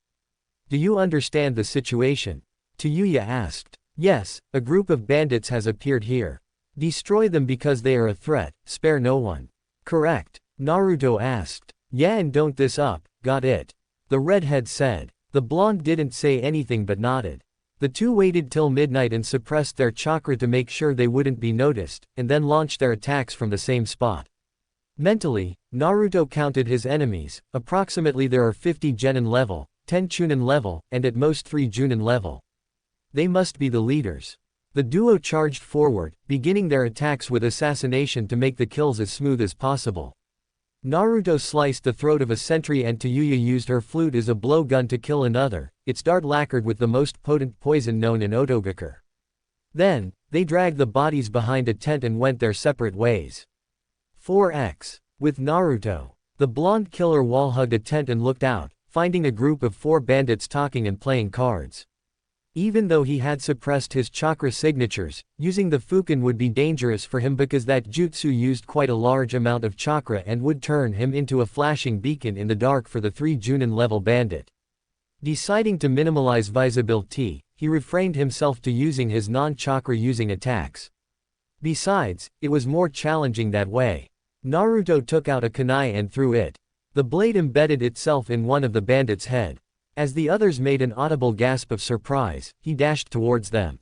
"Do you understand the situation?" Tayuya asked. "Yes, a group of bandits has appeared here. Destroy them because they are a threat, spare no one." "Correct," Naruto asked. "Yeah, and don't this up, got it?" the redhead said. The blonde didn't say anything but nodded. The two waited till midnight and suppressed their chakra to make sure they wouldn't be noticed, and then launched their attacks from the same spot. Mentally, Naruto counted his enemies. Approximately there are 50 genin level, 10 chunin level, and at most 3 junin level. They must be the leaders. The duo charged forward, beginning their attacks with assassination to make the kills as smooth as possible. Naruto sliced the throat of a sentry and Tayuya used her flute as a blowgun to kill another, its dart lacquered with the most potent poison known in Otogakure. Then, they dragged the bodies behind a tent and went their separate ways. 4x. With Naruto. The blonde killer wall-hugged a tent and looked out, finding a group of 4 bandits talking and playing cards. Even though he had suppressed his chakra signatures, using the Fukin would be dangerous for him because that jutsu used quite a large amount of chakra and would turn him into a flashing beacon in the dark for the 3 Junin level bandit. Deciding to minimalize visibility, he refrained himself to using his non-chakra using attacks. Besides, it was more challenging that way. Naruto took out a kunai and threw it. The blade embedded itself in one of the bandits' head. As the others made an audible gasp of surprise, he dashed towards them.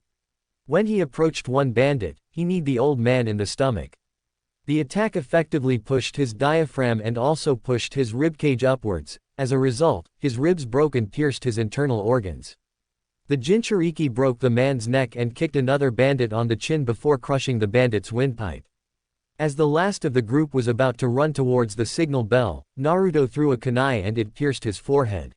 When he approached one bandit, he kneed the old man in the stomach. The attack effectively pushed his diaphragm and also pushed his ribcage upwards. As a result, his ribs broke and pierced his internal organs. The Jinchuriki broke the man's neck and kicked another bandit on the chin before crushing the bandit's windpipe. As the last of the group was about to run towards the signal bell, Naruto threw a kunai and it pierced his forehead.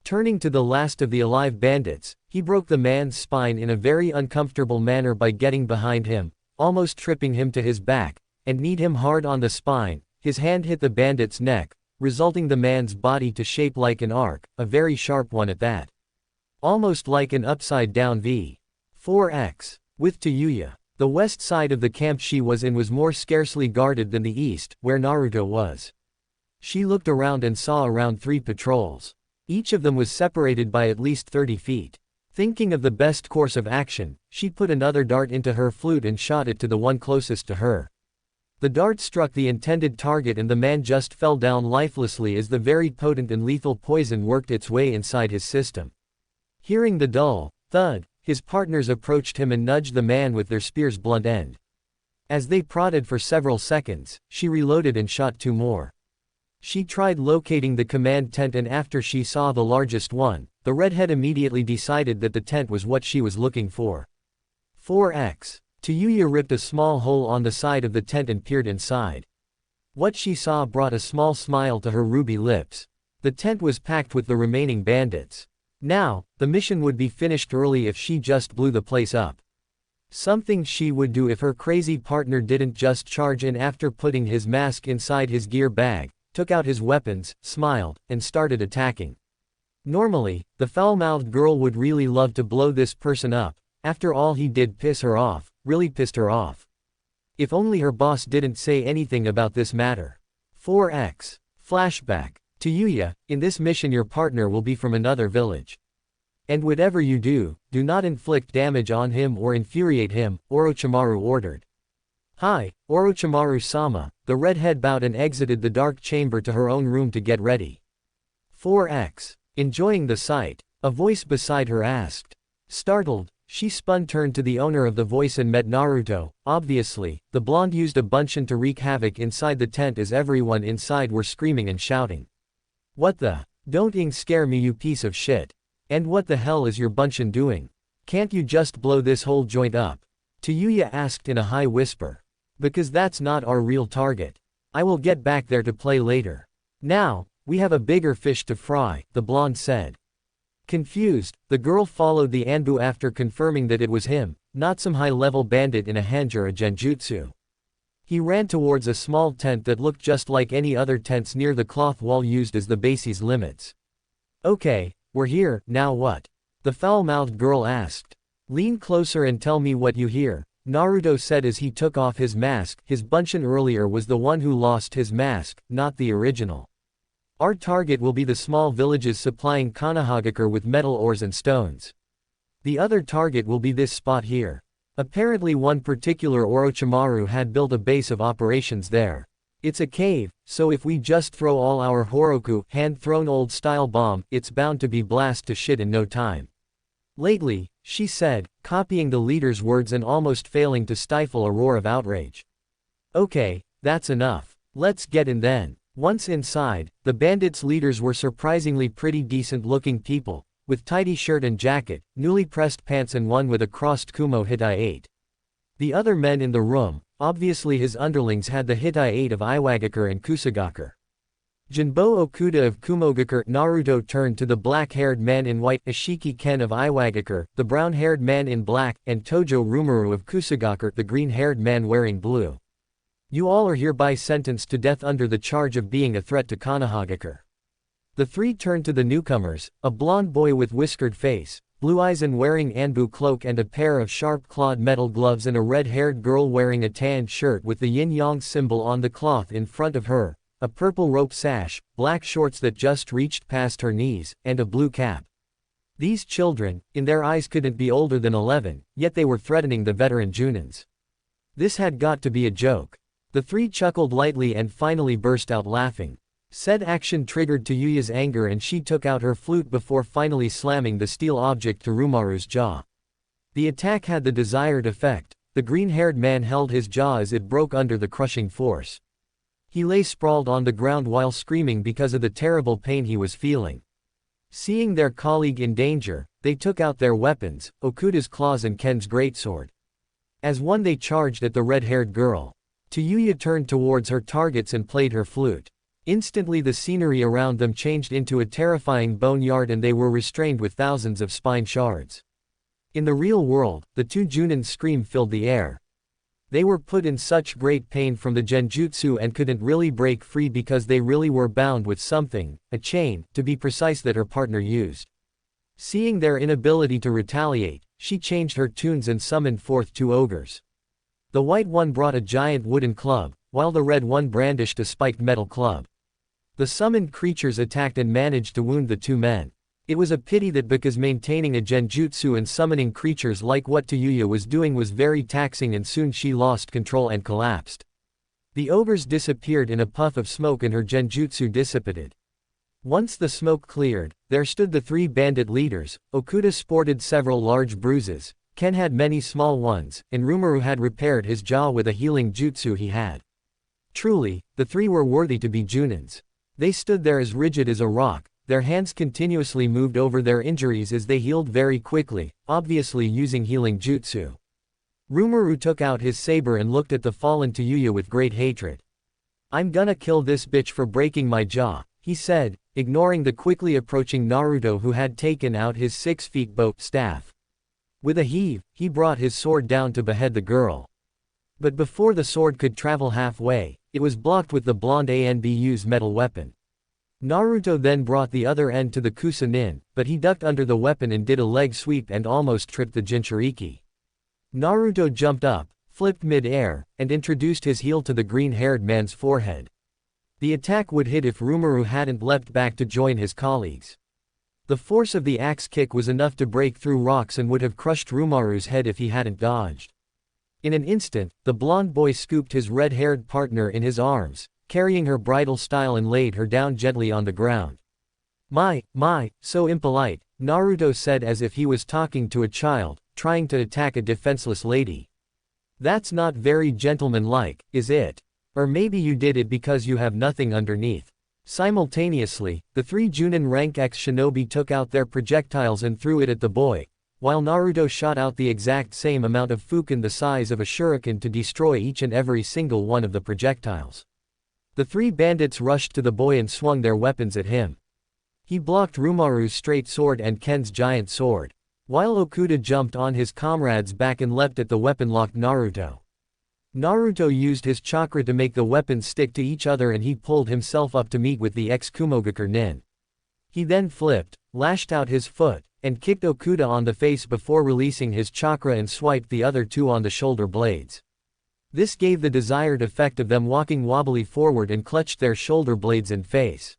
Turning to the last of the alive bandits, he broke the man's spine in a very uncomfortable manner by getting behind him, almost tripping him to his back, and kneed him hard on the spine. His hand hit the bandit's neck, resulting the man's body to shape like an arc, a very sharp one at that. Almost like an upside-down V. 4x. With Tayuya, the west side of the camp she was in was more scarcely guarded than the east, where Naruto was. She looked around and saw around 3 patrols. Each of them was separated by at least 30 feet. Thinking of the best course of action, she put another dart into her flute and shot it to the one closest to her. The dart struck the intended target and the man just fell down lifelessly as the very potent and lethal poison worked its way inside his system. Hearing the dull thud, his partners approached him and nudged the man with their spear's blunt end. As they prodded for several seconds, she reloaded and shot 2 more. She tried locating the command tent and after she saw the largest one, the redhead immediately decided that the tent was what she was looking for. 4x. Tayuya ripped a small hole on the side of the tent and peered inside. What she saw brought a small smile to her ruby lips. The tent was packed with the remaining bandits. Now, the mission would be finished early if she just blew the place up. Something she would do if her crazy partner didn't just charge in after putting his mask inside his gear bag, took out his weapons, smiled, and started attacking. Normally, the foul-mouthed girl would really love to blow this person up. After all, he did piss her off, really pissed her off. If only her boss didn't say anything about this matter. 4x. Flashback. Tayuya, in this mission your partner will be from another village. And whatever you do, do not inflict damage on him or infuriate him, Orochimaru ordered. Hi, Orochimaru-sama. The redhead bowed and exited the dark chamber to her own room to get ready. 4x. Enjoying the sight? A voice beside her asked. Startled, she turned to the owner of the voice and met Naruto. Obviously, the blonde used a bunshin to wreak havoc inside the tent as everyone inside were screaming and shouting. What the? Don't scare me, you piece of shit. And what the hell is your bunshin doing? Can't you just blow this whole joint up? Tayuya asked in a high whisper. Because that's not our real target. I will get back there to play later. Now, we have a bigger fish to fry, the blonde said. Confused, the girl followed the Anbu after confirming that it was him, not some high-level bandit in a hanjura genjutsu. He ran towards a small tent that looked just like any other tents near the cloth wall used as the base's limits. Okay, we're here, now what? The foul-mouthed girl asked. Lean closer and tell me what you hear, Naruto said as he took off his mask. His bunshin earlier was the one who lost his mask, not the original. Our target will be the small villages supplying Konohagakure with metal ores and stones. The other target will be this spot here. Apparently one particular Orochimaru had built a base of operations there. It's a cave, so if we just throw all our Horoku, hand-thrown old-style bomb, it's bound to be blast to shit in no time. Lately, she said, copying the leader's words and almost failing to stifle a roar of outrage. Okay, that's enough. Let's get in then. Once inside, the bandits' leaders were surprisingly pretty decent-looking people, with tidy shirt and jacket, newly pressed pants and one with a crossed Kumo Hitai-8. The other men in the room, obviously his underlings, had the Hitai-8 of Iwagakure and Kusagakure. Jinbo Okuda of Kumogakure. Naruto turned to the black-haired man in white, Ashiki Ken of Iwagakure, the brown-haired man in black, and Tojo Rumaru of Kusagakure, the green-haired man wearing blue. You all are hereby sentenced to death under the charge of being a threat to Konohagakure. The 3 turned to the newcomers, a blond boy with whiskered face, blue eyes and wearing Anbu cloak and a pair of sharp-clawed metal gloves, and a red-haired girl wearing a tan shirt with the yin-yang symbol on the cloth in front of her, a purple rope sash, black shorts that just reached past her knees, and a blue cap. These children, in their eyes, couldn't be older than 11, yet they were threatening the veteran Junins. This had got to be a joke. The three chuckled lightly and finally burst out laughing. Said action triggered Tayuya's anger and she took out her flute before finally slamming the steel object to Rumaru's jaw. The attack had the desired effect. The green-haired man held his jaw as it broke under the crushing force. He lay sprawled on the ground while screaming because of the terrible pain he was feeling. Seeing their colleague in danger, they took out their weapons, Okuda's claws and Ken's greatsword. As one they charged at the red-haired girl. Tayuya turned towards her targets and played her flute. Instantly the scenery around them changed into a terrifying boneyard and they were restrained with thousands of spine shards. In the real world, the two Junin's scream filled the air. They were put in such great pain from the genjutsu and couldn't really break free because they really were bound with something, a chain, to be precise, that her partner used. Seeing their inability to retaliate, she changed her tunes and summoned forth two ogres. The white one brought a giant wooden club, while the red one brandished a spiked metal club. The summoned creatures attacked and managed to wound the two men. It was a pity that because maintaining a genjutsu and summoning creatures like what Tayuya was doing was very taxing, and soon she lost control and collapsed. The ogres disappeared in a puff of smoke and her genjutsu dissipated. Once the smoke cleared, there stood the three bandit leaders. Okuda sported several large bruises, Ken had many small ones, and Rumaru had repaired his jaw with a healing jutsu he had. Truly, the three were worthy to be Junins. They stood there as rigid as a rock, their hands continuously moved over their injuries as they healed very quickly, obviously using healing jutsu. Rumaru took out his saber and looked at the fallen Tayuya with great hatred. "I'm gonna kill this bitch for breaking my jaw," he said, ignoring the quickly approaching Naruto who had taken out his 6-foot bow staff. With a heave, he brought his sword down to behead the girl. But before the sword could travel halfway, it was blocked with the blonde Anbu's metal weapon. Naruto then brought the other end to the Kusanin, but he ducked under the weapon and did a leg sweep and almost tripped the Jinchuriki. Naruto jumped up, flipped mid-air, and introduced his heel to the green-haired man's forehead. The attack would hit if Rumaru hadn't leapt back to join his colleagues. The force of the axe kick was enough to break through rocks and would have crushed Rumaru's head if he hadn't dodged. In an instant, the blonde boy scooped his red-haired partner in his arms, carrying her bridal style, and laid her down gently on the ground. My, so impolite," Naruto said as if he was talking to a child, trying to attack a defenseless lady. "That's not very gentlemanlike, is it? Or maybe you did it because you have nothing underneath." Simultaneously, the three Junin rank X shinobi took out their projectiles and threw it at the boy, while Naruto shot out the exact same amount of fukin the size of a shuriken to destroy each and every single one of the projectiles. The three bandits rushed to the boy and swung their weapons at him. He blocked Rumaru's straight sword and Ken's giant sword, while Okuda jumped on his comrade's back and leapt at the weapon-locked Naruto. Naruto used his chakra to make the weapons stick to each other and he pulled himself up to meet with the ex-Kumogakur nin. He then flipped, lashed out his foot, and kicked Okuda on the face before releasing his chakra and swiped the other two on the shoulder blades. This gave the desired effect of them walking wobbly forward and clutched their shoulder blades and face.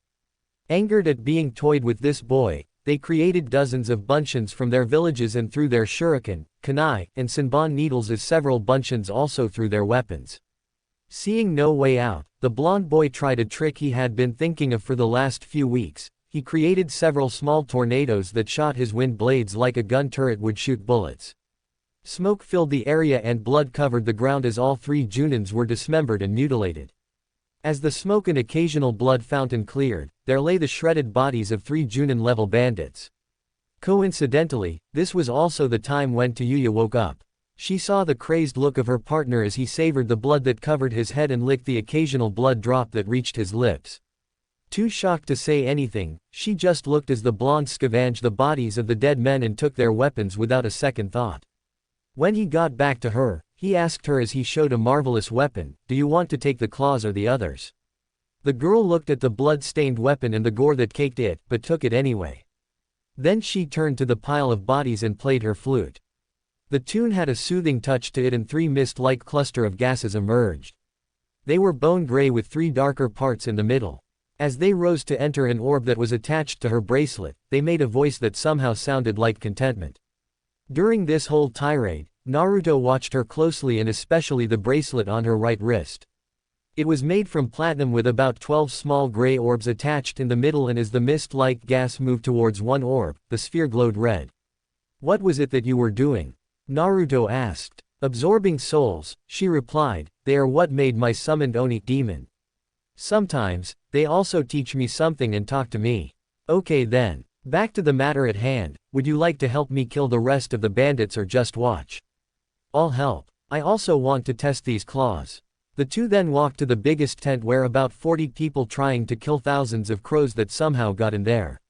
Angered at being toyed with this boy, they created dozens of bunchins from their villages and threw their shuriken, kunai, and senbon needles as several bunchins also threw their weapons. Seeing no way out, the blonde boy tried a trick he had been thinking of for the last few weeks. He created several small tornadoes that shot his wind blades like a gun turret would shoot bullets. Smoke filled the area and blood covered the ground as all three Junins were dismembered and mutilated. As the smoke and occasional blood fountain cleared, there lay the shredded bodies of three Junin-level bandits. Coincidentally, this was also the time when Tayuya woke up. She saw the crazed look of her partner as he savored the blood that covered his head and licked the occasional blood drop that reached his lips. Too shocked to say anything, she just looked as the blonde scavenged the bodies of the dead men and took their weapons without a second thought. When he got back to her, he asked her as he showed a marvelous weapon, "Do you want to take the claws or the others?" The girl looked at the blood-stained weapon and the gore that caked it, but took it anyway. Then she turned to the pile of bodies and played her flute. The tune had a soothing touch to it and 3 mist-like cluster of gases emerged. They were bone gray with 3 darker parts in the middle. As they rose to enter an orb that was attached to her bracelet, they made a voice that somehow sounded like contentment. During this whole tirade, Naruto watched her closely and especially the bracelet on her right wrist. It was made from platinum with about 12 small gray orbs attached in the middle, and as the mist-like gas moved towards one orb, the sphere glowed red. "What was it that you were doing?" Naruto asked. "Absorbing souls," she replied. "They are what made my summoned Oni demon. Sometimes, they also teach me something and talk to me." "Okay then. Back to the matter at hand, would you like to help me kill the rest of the bandits or just watch?" "I'll help. I also want to test these claws." The two then walked to the biggest tent where about 40 people trying to kill thousands of crows that somehow got in there.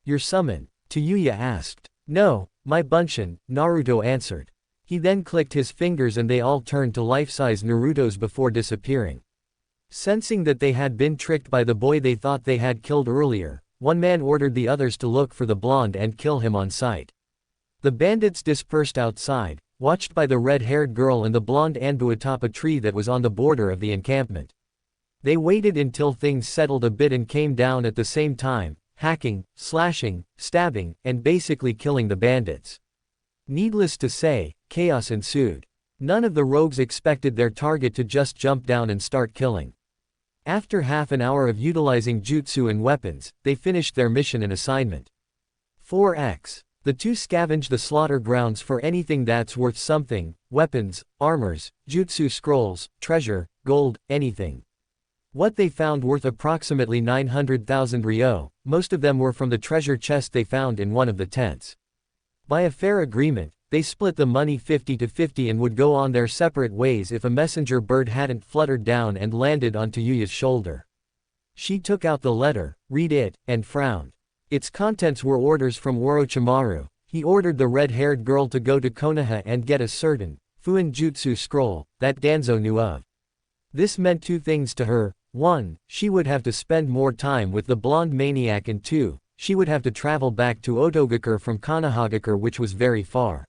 "Your summon?" Tayuya asked. "No, my Bunshin," Naruto answered. He then clicked his fingers and they all turned to life-size Narutos before disappearing. Sensing that they had been tricked by the boy they thought they had killed earlier, one man ordered the others to look for the blonde and kill him on sight. The bandits dispersed outside, watched by the red-haired girl and the blonde Anbu atop a tree that was on the border of the encampment. They waited until things settled a bit and came down at the same time, hacking, slashing, stabbing, and basically killing the bandits. Needless to say, chaos ensued. None of the rogues expected their target to just jump down and start killing. After half an hour of utilizing jutsu and weapons, they finished their mission and assignment. 4x. The two scavenged the slaughter grounds for anything that's worth something: weapons, armors, jutsu scrolls, treasure, gold, anything. What they found worth approximately 900,000 ryo, most of them were from the treasure chest they found in one of the tents. By a fair agreement, they split the money 50-50 and would go on their separate ways if a messenger bird hadn't fluttered down and landed on Tayuya's shoulder. She took out the letter, read it, and frowned. Its contents were orders from Orochimaru. He ordered the red-haired girl to go to Konoha and get a certain Fuin Jutsu scroll that Danzo knew of. This meant 2 things to her: 1, she would have to spend more time with the blonde maniac, and 2, she would have to travel back to Otogakure from Konohagakure, which was very far.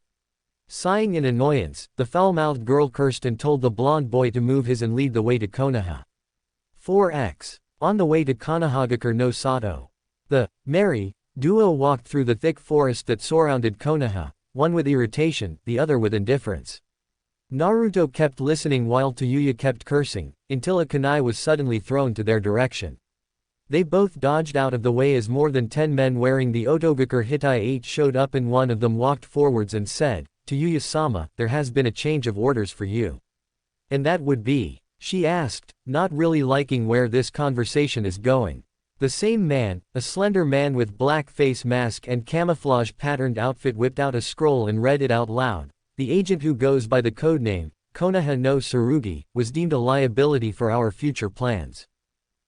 Sighing in annoyance, the foul-mouthed girl cursed and told the blonde boy to move his and lead the way to Konoha. 4x. On the way to Konohagakure no Sato, the merry duo walked through the thick forest that surrounded Konoha, one with irritation, the other with indifference. Naruto kept listening while Tayuya kept cursing, until a kunai was suddenly thrown to their direction. They both dodged out of the way as more than 10 men wearing the Otogakure Hitai 8 showed up, and one of them walked forwards and said, "Tayuya-sama, there has been a change of orders for you." "And that would be?" she asked, not really liking where this conversation is going. The same man, a slender man with black face mask and camouflage-patterned outfit, whipped out a scroll and read it out loud. "The agent who goes by the codename Konoha no Tsurugi was deemed a liability for our future plans.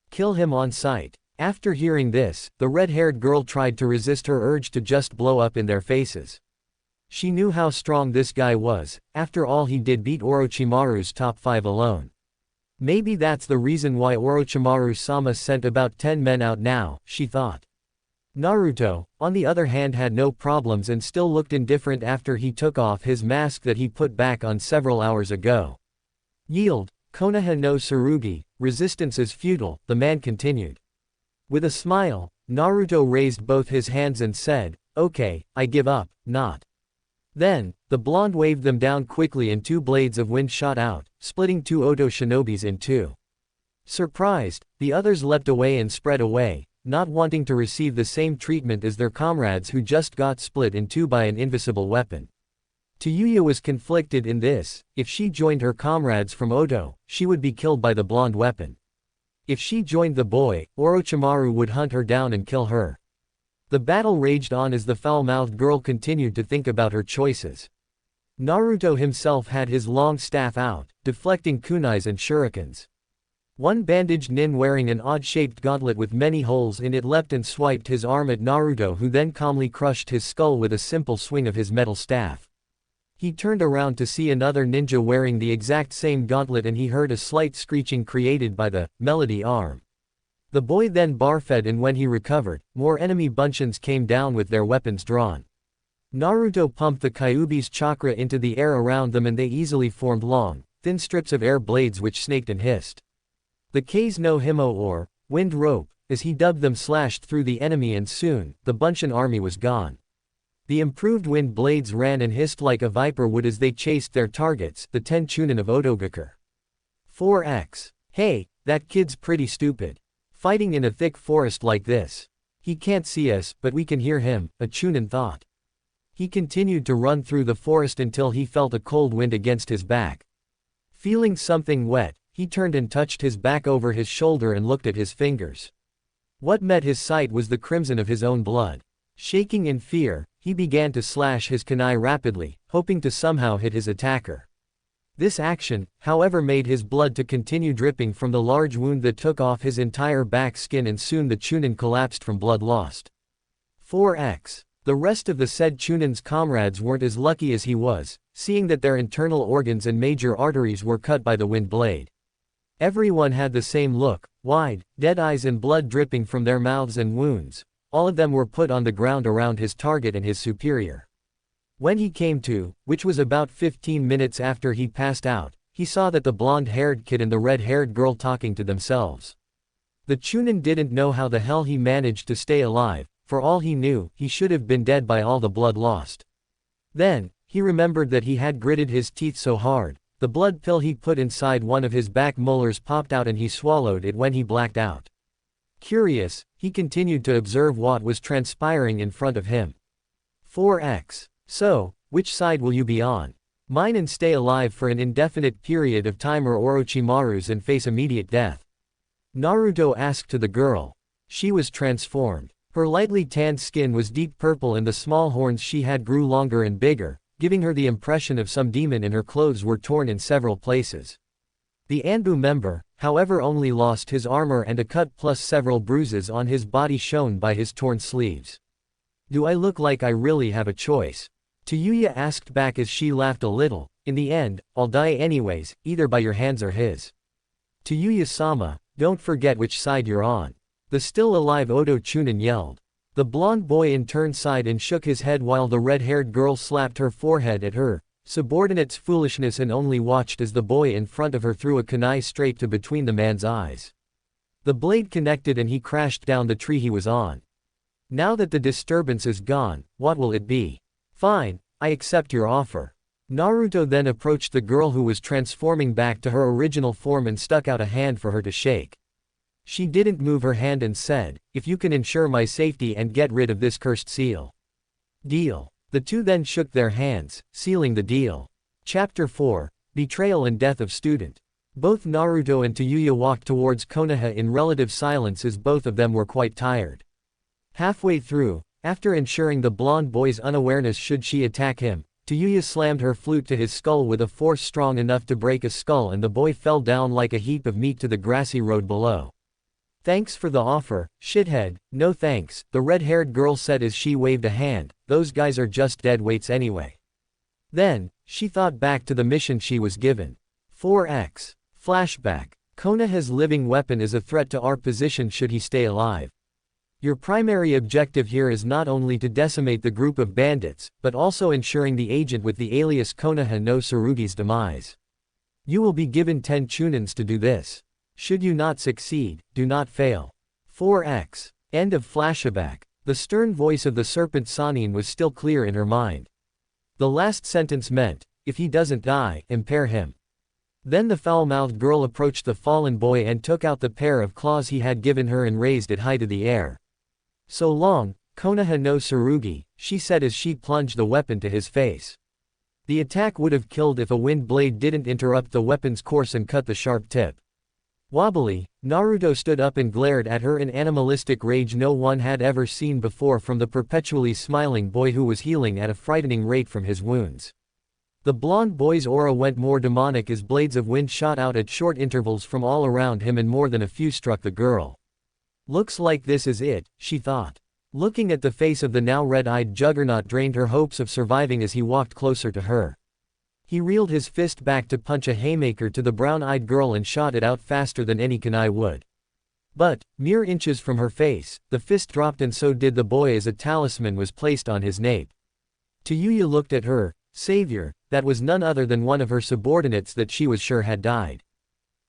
Kill him on sight." After hearing this, the red-haired girl tried to resist her urge to just blow up in their faces. She knew how strong this guy was. After all, he did beat Orochimaru's top 5 alone. Maybe that's the reason why Orochimaru-sama sent about 10 men out now, she thought. Naruto, on the other hand, had no problems and still looked indifferent after he took off his mask that he put back on several hours ago. "Yield, Konoha no Tsurugi, resistance is futile," the man continued. With a smile, Naruto raised both his hands and said, "Okay, I give up, not." Then, the blonde waved them down quickly and 2 blades of wind shot out, splitting 2 Oto shinobis in 2. Surprised, the others leapt away and spread away, not wanting to receive the same treatment as their comrades who just got split in 2 by an invisible weapon. Tayuya was conflicted in this. If she joined her comrades from Oto, she would be killed by the blonde weapon. If she joined the boy, Orochimaru would hunt her down and kill her. The battle raged on as the foul-mouthed girl continued to think about her choices. Naruto himself had his long staff out, deflecting kunais and shurikens. One bandaged nin wearing an odd-shaped gauntlet with many holes in it leapt and swiped his arm at Naruto, who then calmly crushed his skull with a simple swing of his metal staff. He turned around to see another ninja wearing the exact same gauntlet, and he heard a slight screeching created by the melody arm. The boy then barfed, and when he recovered, more enemy bunchins came down with their weapons drawn. Naruto pumped the Kyuubi's chakra into the air around them, and they easily formed long, thin strips of air blades which snaked and hissed. The K's no Himo, or wind rope, as he dubbed them, slashed through the enemy, and soon, the Bunshin army was gone. The improved wind blades ran and hissed like a viper would as they chased their targets, the 10 Chunin of Otogakure. 4x. Hey, that kid's pretty stupid. Fighting in a thick forest like this. He can't see us, but we can hear him, a Chunin thought. He continued to run through the forest until he felt a cold wind against his back. Feeling something wet, he turned and touched his back over his shoulder and looked at his fingers. What met his sight was the crimson of his own blood. Shaking in fear, he began to slash his kunai rapidly, hoping to somehow hit his attacker. This action, however, made his blood to continue dripping from the large wound that took off his entire back skin, and soon the Chunin collapsed from blood lost. 4x. The rest of the said Chunin's comrades weren't as lucky as he was, seeing that their internal organs and major arteries were cut by the wind blade. Everyone had the same look, wide, dead eyes and blood dripping from their mouths and wounds. All of them were put on the ground around his target and his superior. When he came to, which was about 15 minutes after he passed out, he saw that the blonde-haired kid and the red-haired girl talking to themselves. The Chunin didn't know how the hell he managed to stay alive. For all he knew, he should have been dead by all the blood lost. Then, he remembered that he had gritted his teeth so hard, the blood pill he put inside one of his back molars popped out and he swallowed it when he blacked out. Curious, he continued to observe what was transpiring in front of him. 4x. So, which side will you be on? Mine and stay alive for an indefinite period of time, or Orochimaru's and face immediate death? Naruto asked to the girl. She was transformed. Her lightly tanned skin was deep purple and the small horns she had grew longer and bigger, giving her the impression of some demon, and her clothes were torn in several places. The Anbu member, however, only lost his armor and a cut plus several bruises on his body shown by his torn sleeves. Do I look like I really have a choice? Tayuya asked back as she laughed a little. In the end, I'll die anyways, either by your hands or his. Tayuya-sama, don't forget which side you're on. The still alive Oto Chunin yelled. The blonde boy in turn sighed and shook his head while the red-haired girl slapped her forehead at her subordinate's foolishness and only watched as the boy in front of her threw a kunai straight to between the man's eyes. The blade connected and he crashed down the tree he was on. Now that the disturbance is gone, what will it be? Fine, I accept your offer. Naruto then approached the girl who was transforming back to her original form and stuck out a hand for her to shake. She didn't move her hand and said, "If you can ensure my safety and get rid of this cursed seal." Deal. The two then shook their hands, sealing the deal. Chapter 4, Betrayal and Death of Student. Both Naruto and Tayuya walked towards Konoha in relative silence as both of them were quite tired. Halfway through, after ensuring the blonde boy's unawareness should she attack him, Tayuya slammed her flute to his skull with a force strong enough to break a skull, and the boy fell down like a heap of meat to the grassy road below. "Thanks for the offer, shithead." "No thanks," the red-haired girl said as she waved a hand, "those guys are just dead weights anyway." Then, she thought back to the mission she was given. 4x. Flashback. Konoha's living weapon is a threat to our position should he stay alive. Your primary objective here is not only to decimate the group of bandits, but also ensuring the agent with the alias Konoha no Tsurugi's demise. You will be given 10 chunins to do this. Should you not succeed, do not fail. 4x. End of flashback. The stern voice of the serpent Sanin was still clear in her mind. The last sentence meant, if he doesn't die, impair him. Then the foul-mouthed girl approached the fallen boy and took out the pair of claws he had given her and raised it high to the air. "So long, Konoha no Tsurugi," she said as she plunged the weapon to his face. The attack would have killed if a wind blade didn't interrupt the weapon's course and cut the sharp tip. Wobbly, Naruto stood up and glared at her in animalistic rage no one had ever seen before from the perpetually smiling boy who was healing at a frightening rate from his wounds. The blonde boy's aura went more demonic as blades of wind shot out at short intervals from all around him and more than a few struck the girl. Looks like this is it, she thought. Looking at the face of the now red-eyed juggernaut drained her hopes of surviving as he walked closer to her. He reeled his fist back to punch a haymaker to the brown-eyed girl and shot it out faster than any kunai would. But, mere inches from her face, the fist dropped and so did the boy as a talisman was placed on his nape. Tayuya looked at her savior, that was none other than one of her subordinates that she was sure had died.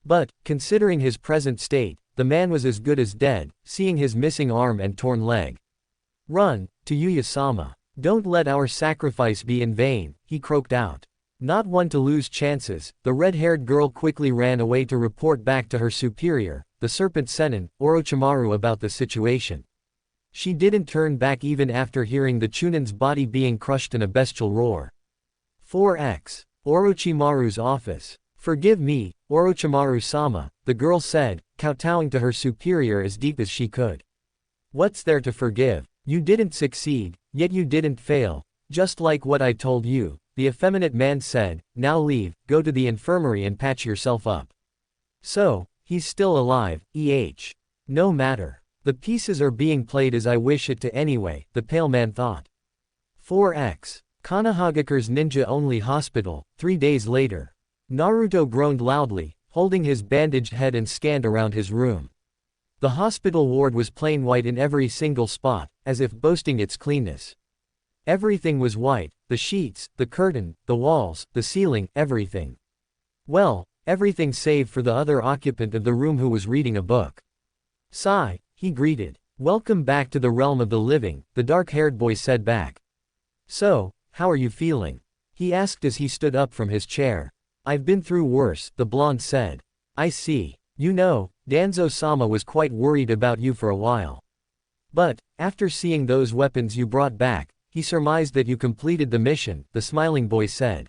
But, considering his present state, the man was as good as dead, seeing his missing arm and torn leg. "Run, Tayuya-sama. Don't let our sacrifice be in vain," he croaked out. Not one to lose chances, the red-haired girl quickly ran away to report back to her superior, the serpent Sennin, Orochimaru, about the situation. She didn't turn back even after hearing the Chunin's body being crushed in a bestial roar. 4x. Orochimaru's office. "Forgive me, Orochimaru-sama," the girl said, kowtowing to her superior as deep as she could. "What's there to forgive? You didn't succeed, yet you didn't fail, just like what I told you," the effeminate man said. "Now leave, go to the infirmary and patch yourself up." "So, he's still alive, No matter. The pieces are being played as I wish it to anyway," the pale man thought. 4x. Konohagakure's ninja-only hospital, 3 days later. Naruto groaned loudly, holding his bandaged head and scanned around his room. The hospital ward was plain white in every single spot, as if boasting its cleanness. Everything was white, the sheets, the curtain, the walls, the ceiling, everything. Well, everything save for the other occupant of the room who was reading a book. "Sigh," he greeted. "Welcome back to the realm of the living," the dark-haired boy said back. "So, how are you feeling?" he asked as he stood up from his chair. "I've been through worse," the blonde said. "I see. You know, Danzo-sama was quite worried about you for a while. But, after seeing those weapons you brought back, he surmised that you completed the mission," the smiling boy said.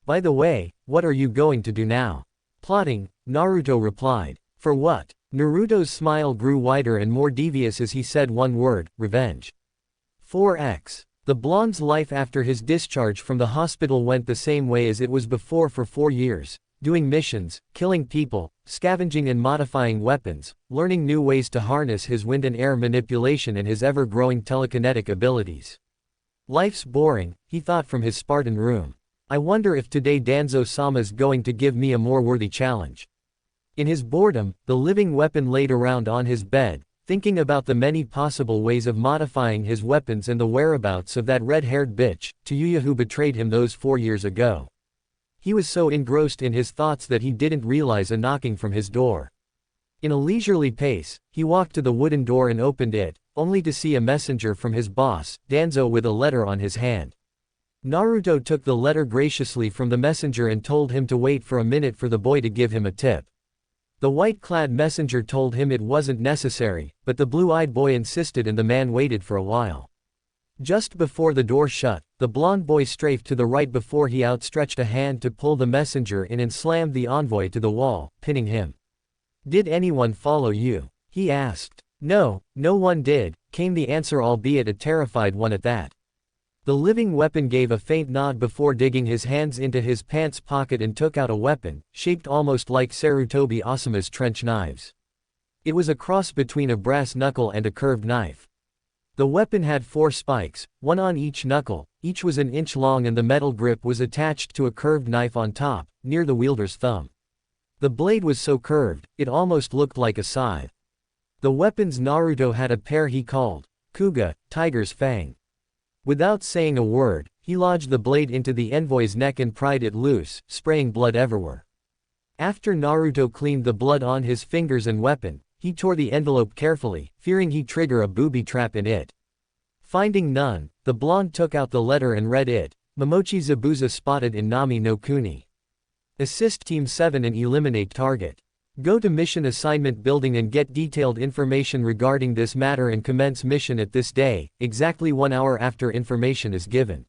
"By the way, what are you going to do now?" "Plotting," Naruto replied. "For what?" Naruto's smile grew wider and more devious as he said one word: revenge. 4x. The blonde's life after his discharge from the hospital went the same way as it was before for 4 years. Doing missions, killing people, scavenging and modifying weapons, learning new ways to harness his wind and air manipulation and his ever-growing telekinetic abilities. "Life's boring," he thought from his Spartan room. "I wonder if today Danzo-sama's going to give me a more worthy challenge." In his boredom, the living weapon laid around on his bed, thinking about the many possible ways of modifying his weapons and the whereabouts of that red-haired bitch, Tayuya, who betrayed him those 4 years ago. He was so engrossed in his thoughts that he didn't realize a knocking from his door. In a leisurely pace, he walked to the wooden door and opened it, only to see a messenger from his boss, Danzo, with a letter on his hand. Naruto took the letter graciously from the messenger and told him to wait for a minute for the boy to give him a tip. The white-clad messenger told him it wasn't necessary, but the blue-eyed boy insisted and the man waited for a while. Just before the door shut, the blonde boy strafed to the right before he outstretched a hand to pull the messenger in and slammed the envoy to the wall, pinning him. "Did anyone follow you?" he asked. "No, no one did," came the answer, albeit a terrified one at that. The living weapon gave a faint nod before digging his hands into his pants pocket and took out a weapon, shaped almost like Sarutobi Osamu's trench knives. It was a cross between a brass knuckle and a curved knife. The weapon had 4 spikes, one on each knuckle, each was an inch long, and the metal grip was attached to a curved knife on top, near the wielder's thumb. The blade was so curved, it almost looked like a scythe. The weapons Naruto had a pair he called Kuga, Tiger's Fang. Without saying a word, he lodged the blade into the envoy's neck and pried it loose, spraying blood everywhere. After Naruto cleaned the blood on his fingers and weapon, he tore the envelope carefully, fearing he'd trigger a booby trap in it. Finding none, the blonde took out the letter and read it: "Momochi Zabuza spotted in Nami no Kuni. Assist Team 7 and eliminate target. Go to mission assignment building and get detailed information regarding this matter and commence mission at this day, exactly 1 hour after information is given."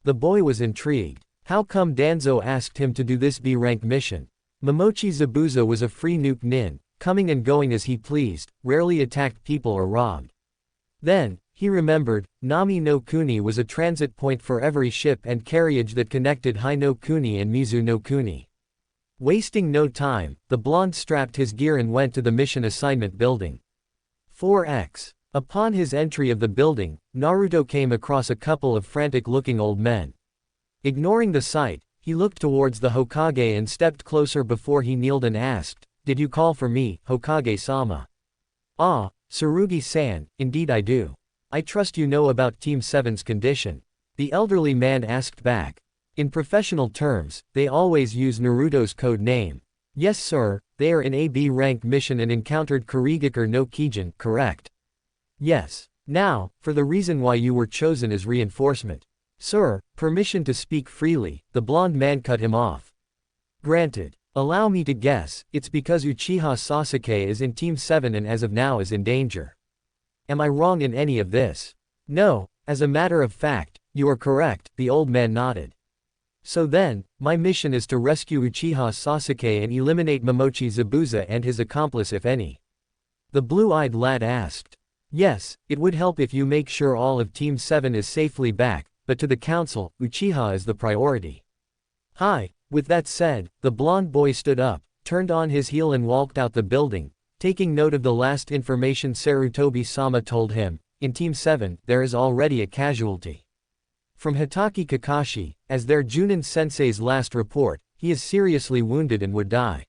The boy was intrigued. How come Danzo asked him to do this B-rank mission? Momochi Zabuza was a free nuke nin, coming and going as he pleased, rarely attacked people or robbed. Then, he remembered, Nami no Kuni was a transit point for every ship and carriage that connected Hai no Kuni and Mizu no Kuni. Wasting no time, the blonde strapped his gear and went to the mission assignment building. 4x. Upon his entry of the building, Naruto came across a couple of frantic-looking old men. Ignoring the sight, he looked towards the Hokage and stepped closer before he kneeled and asked, "Did you call for me, Hokage-sama?" Ah, Tsurugi-san, indeed I do. I trust you know about Team 7's condition. The elderly man asked back. In professional terms, they always use Naruto's code name. Yes sir, they are in a B rank mission and encountered Kurigakure no Kijin, correct? Yes. Now, for the reason why you were chosen as reinforcement. Sir, permission to speak freely, the blonde man cut him off. Granted. Allow me to guess, it's because Uchiha Sasuke is in Team 7 and as of now is in danger. Am I wrong in any of this? No, as a matter of fact, you are correct, the old man nodded. So then, my mission is to rescue Uchiha Sasuke and eliminate Momochi Zabuza and his accomplice if any. The blue-eyed lad asked. Yes, it would help if you make sure all of Team 7 is safely back, but to the council, Uchiha is the priority. Hi. With that said, the blonde boy stood up, turned on his heel and walked out the building, taking note of the last information Sarutobi-sama told him. In Team 7, there is already a casualty. From Hitaki Kakashi, as their Junin sensei's last report, he is seriously wounded and would die.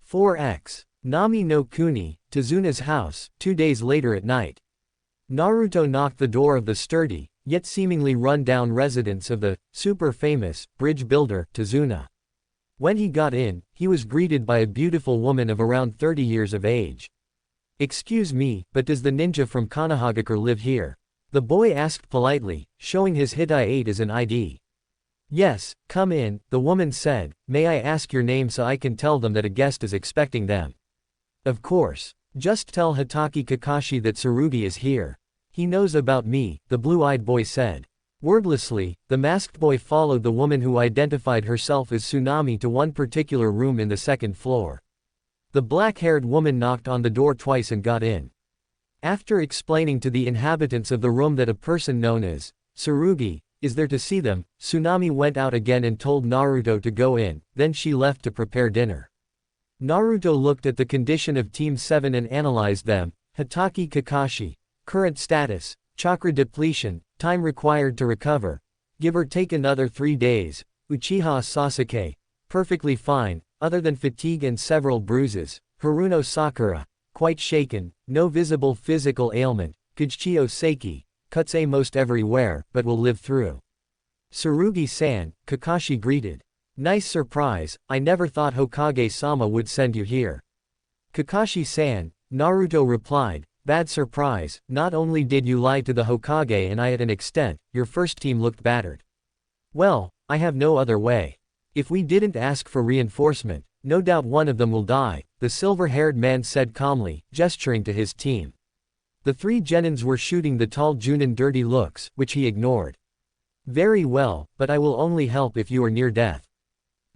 4x. Nami no Kuni, Tezuna's house, 2 days later at night. Naruto knocked the door of the sturdy, yet seemingly run-down residence of the super-famous bridge builder, Tezuna. When he got in, he was greeted by a beautiful woman of around 30 years of age. Excuse me, but does the ninja from Konohagakure live here? The boy asked politely, showing his Hitai-8 as an ID. Yes, come in, the woman said. May I ask your name so I can tell them that a guest is expecting them? Of course. Just tell Hitaki Kakashi that Tsurugi is here. He knows about me, the blue-eyed boy said. Wordlessly, the masked boy followed the woman who identified herself as Tsunami to one particular room in the second floor. The black-haired woman knocked on the door twice and got in. After explaining to the inhabitants of the room that a person known as Tsurugi is there to see them, Tsunami went out again and told Naruto to go in, then she left to prepare dinner. Naruto looked at the condition of Team 7 and analyzed them. Hitaki Kakashi. Current status, chakra depletion, time required to recover, give or take another 3 days. Uchiha Sasuke, perfectly fine, other than fatigue and several bruises. Haruno Sakura, quite shaken, no visible physical ailment. Kujichio Seiki, cuts most everywhere, but will live through. Tsurugi-san, Kakashi greeted. Nice surprise, I never thought Hokage-sama would send you here. Kakashi-san, Naruto replied. Bad surprise, not only did you lie to the Hokage and I at an extent, your first team looked battered. Well, I have no other way. If we didn't ask for reinforcement, no doubt one of them will die, the silver-haired man said calmly, gesturing to his team. The 3 genins were shooting the tall Junin dirty looks, which he ignored. Very well, but I will only help if you are near death.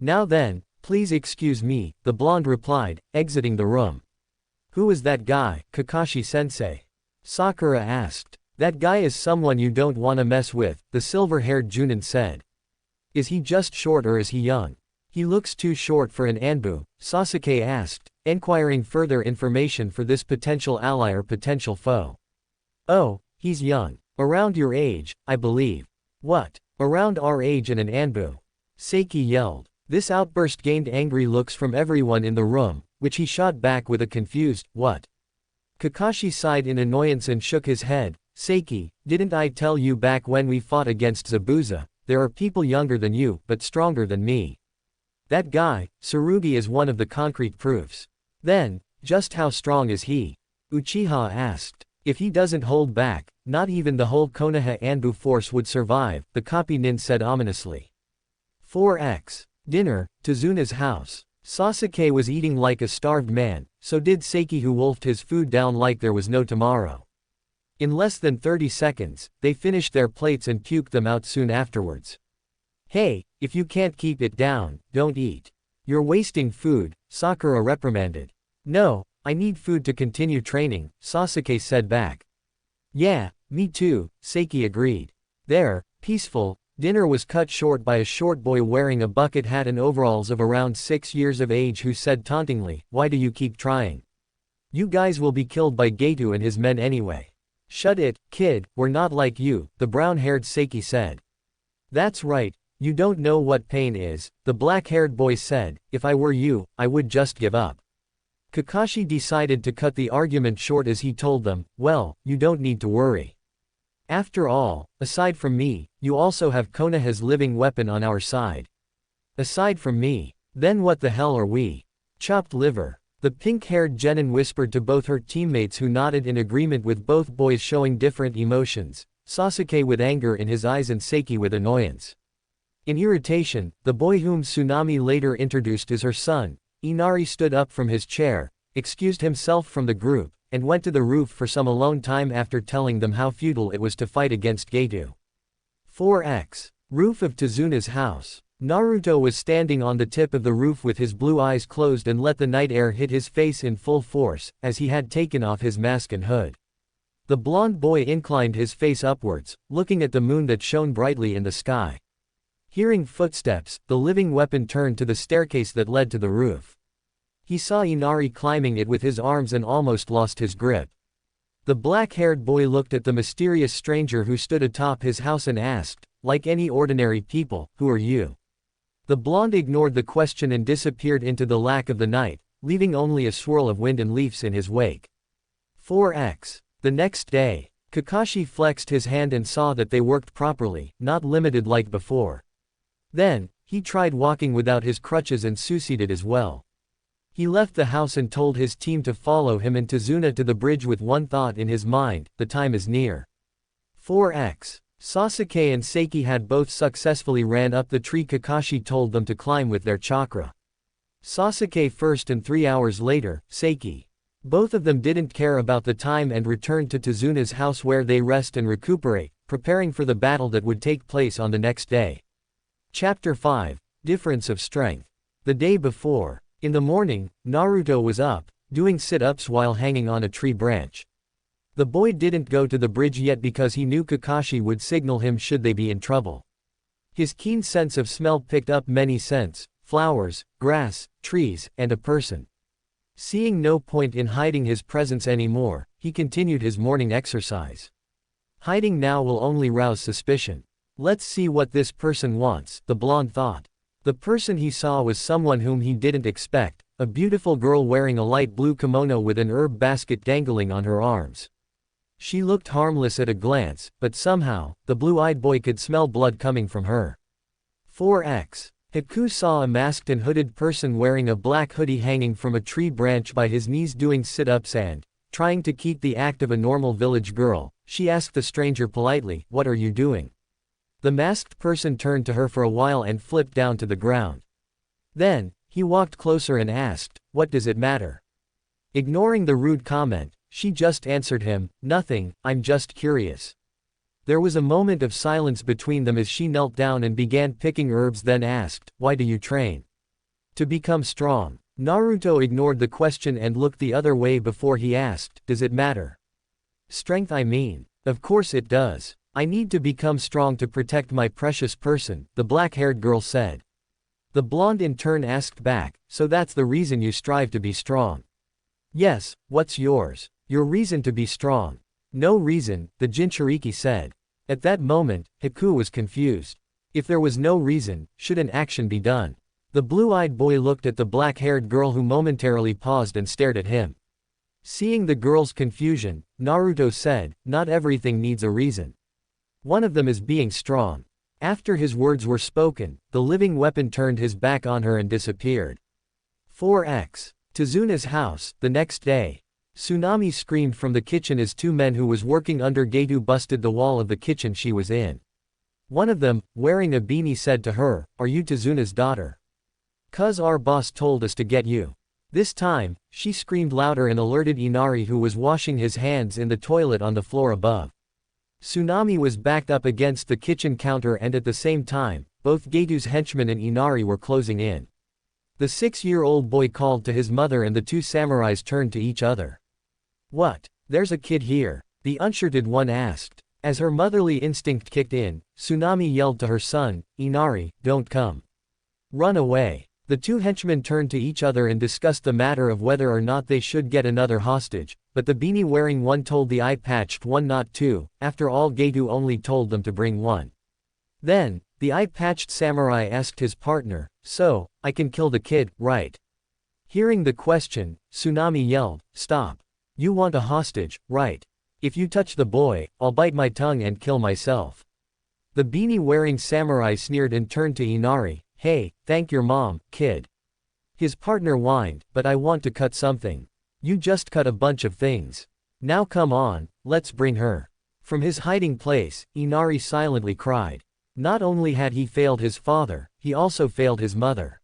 Now then, please excuse me, the blonde replied, exiting the room. Who is that guy, Kakashi-sensei? Sakura asked. That guy is someone you don't wanna mess with, the silver-haired Junin said. Is he just short or is he young? He looks too short for an Anbu, Sasuke asked, inquiring further information for this potential ally or potential foe. Oh, he's young. Around your age, I believe. What? Around our age and an Anbu? Seiki yelled. This outburst gained angry looks from everyone in the room, which he shot back with a confused, what? Kakashi sighed in annoyance and shook his head. Seiki, didn't I tell you back when we fought against Zabuza, there are people younger than you, but stronger than me. That guy, Tsurugi is one of the concrete proofs. Then, just how strong is he? Uchiha asked. If he doesn't hold back, not even the whole Konoha Anbu force would survive, the copy nin said ominously. 4x. Dinner, Tezuna's house. Sasuke was eating like a starved man, so did Seiki who wolfed his food down like there was no tomorrow. In less than 30 seconds, they finished their plates and puked them out soon afterwards. Hey, if you can't keep it down, don't eat. You're wasting food, Sakura reprimanded. No, I need food to continue training, Sasuke said back. Yeah, me too, Seiki agreed. There, peaceful, dinner was cut short by a short boy wearing a bucket hat and overalls of around 6 years of age who said tauntingly, why do you keep trying? You guys will be killed by Getu and his men anyway. Shut it, kid, we're not like you, the brown-haired Seiki said. That's right, you don't know what pain is, the black-haired boy said, if I were you, I would just give up. Kakashi decided to cut the argument short as he told them, well, you don't need to worry. After all, aside from me, you also have Konoha's living weapon on our side. Aside from me, then what the hell are we? Chopped liver. The pink-haired genin whispered to both her teammates who nodded in agreement with both boys showing different emotions, Sasuke with anger in his eyes and Seiki with annoyance. In irritation, the boy whom Tsunami later introduced as her son, Inari stood up from his chair, excused himself from the group, and went to the roof for some alone time after telling them how futile it was to fight against Geto. 4x. Roof of Tazuna's house. Naruto was standing on the tip of the roof with his blue eyes closed and let the night air hit his face in full force, as he had taken off his mask and hood. The blonde boy inclined his face upwards, looking at the moon that shone brightly in the sky. Hearing footsteps, the living weapon turned to the staircase that led to the roof. He saw Inari climbing it with his arms and almost lost his grip. The black-haired boy looked at the mysterious stranger who stood atop his house and asked, like any ordinary people, who are you? The blonde ignored the question and disappeared into the lack of the night, leaving only a swirl of wind and leaves in his wake. 4x. The next day, Kakashi flexed his hand and saw that they worked properly, not limited like before. Then, he tried walking without his crutches and succeeded as well. He left the house and told his team to follow him and Tazuna to the bridge with one thought in his mind, the time is near. 4x. Sasuke and Seiki had both successfully ran up the tree Kakashi told them to climb with their chakra. Sasuke first and 3 hours later, Seiki. Both of them didn't care about the time and returned to Tazuna's house where they rest and recuperate, preparing for the battle that would take place on the next day. Chapter 5. Difference of Strength. The day before, in the morning, Naruto was up, doing sit-ups while hanging on a tree branch. The boy didn't go to the bridge yet because he knew Kakashi would signal him should they be in trouble. His keen sense of smell picked up many scents: flowers, grass, trees, and a person. Seeing no point in hiding his presence anymore, he continued his morning exercise. Hiding now will only rouse suspicion. Let's see what this person wants, the blonde thought. The person he saw was someone whom he didn't expect, a beautiful girl wearing a light blue kimono with an herb basket dangling on her arms. She looked harmless at a glance, but somehow, the blue-eyed boy could smell blood coming from her. 4x. Haku saw a masked and hooded person wearing a black hoodie hanging from a tree branch by his knees doing sit-ups and, trying to keep the act of a normal village girl, she asked the stranger politely, "What are you doing?" The masked person turned to her for a while and flipped down to the ground. Then, he walked closer and asked, "What does it matter?" Ignoring the rude comment, she just answered him, "Nothing, I'm just curious." There was a moment of silence between them as she knelt down and began picking herbs, then asked, "Why do you train?" "To become strong." Naruto ignored the question and looked the other way before he asked, "Does it matter?" "Strength, I mean." "Of course it does. I need to become strong to protect my precious person," the black-haired girl said. The blonde in turn asked back, "So that's the reason you strive to be strong?" "Yes, what's yours?" "Your reason to be strong." "No reason," the Jinchuriki said. At that moment, Haku was confused. If there was no reason, should an action be done? The blue-eyed boy looked at the black-haired girl who momentarily paused and stared at him. Seeing the girl's confusion, Naruto said, "Not everything needs a reason. One of them is being strong." After his words were spoken, the living weapon turned his back on her and disappeared. 4x. Tazuna's house. The next day, Tsunami screamed from the kitchen as two men who was working under Geto busted the wall of the kitchen she was in. One of them, wearing a beanie, said to her, "Are you Tazuna's daughter? 'Cause our boss told us to get you." This time, she screamed louder and alerted Inari, who was washing his hands in the toilet on the floor above. Tsunami was backed up against the kitchen counter and at the same time, both Geto's henchmen and Inari were closing in. The 6-year-old boy called to his mother and the two samurais turned to each other. "What? There's a kid here?" the unshirted one asked. As her motherly instinct kicked in, Tsunami yelled to her son, "Inari, don't come. Run away." The two henchmen turned to each other and discussed the matter of whether or not they should get another hostage, but the beanie-wearing one told the eye-patched one not to. After all, Geto only told them to bring one. Then, the eye-patched samurai asked his partner, "So, I can kill the kid, right?" Hearing the question, Tsunami yelled, "Stop. You want a hostage, right? If you touch the boy, I'll bite my tongue and kill myself." The beanie-wearing samurai sneered and turned to Inari, "Hey, thank your mom, kid." His partner whined, "But I want to cut something. You just cut a bunch of things. Now come on, let's bring her." From his hiding place, Inari silently cried. Not only had he failed his father, he also failed his mother.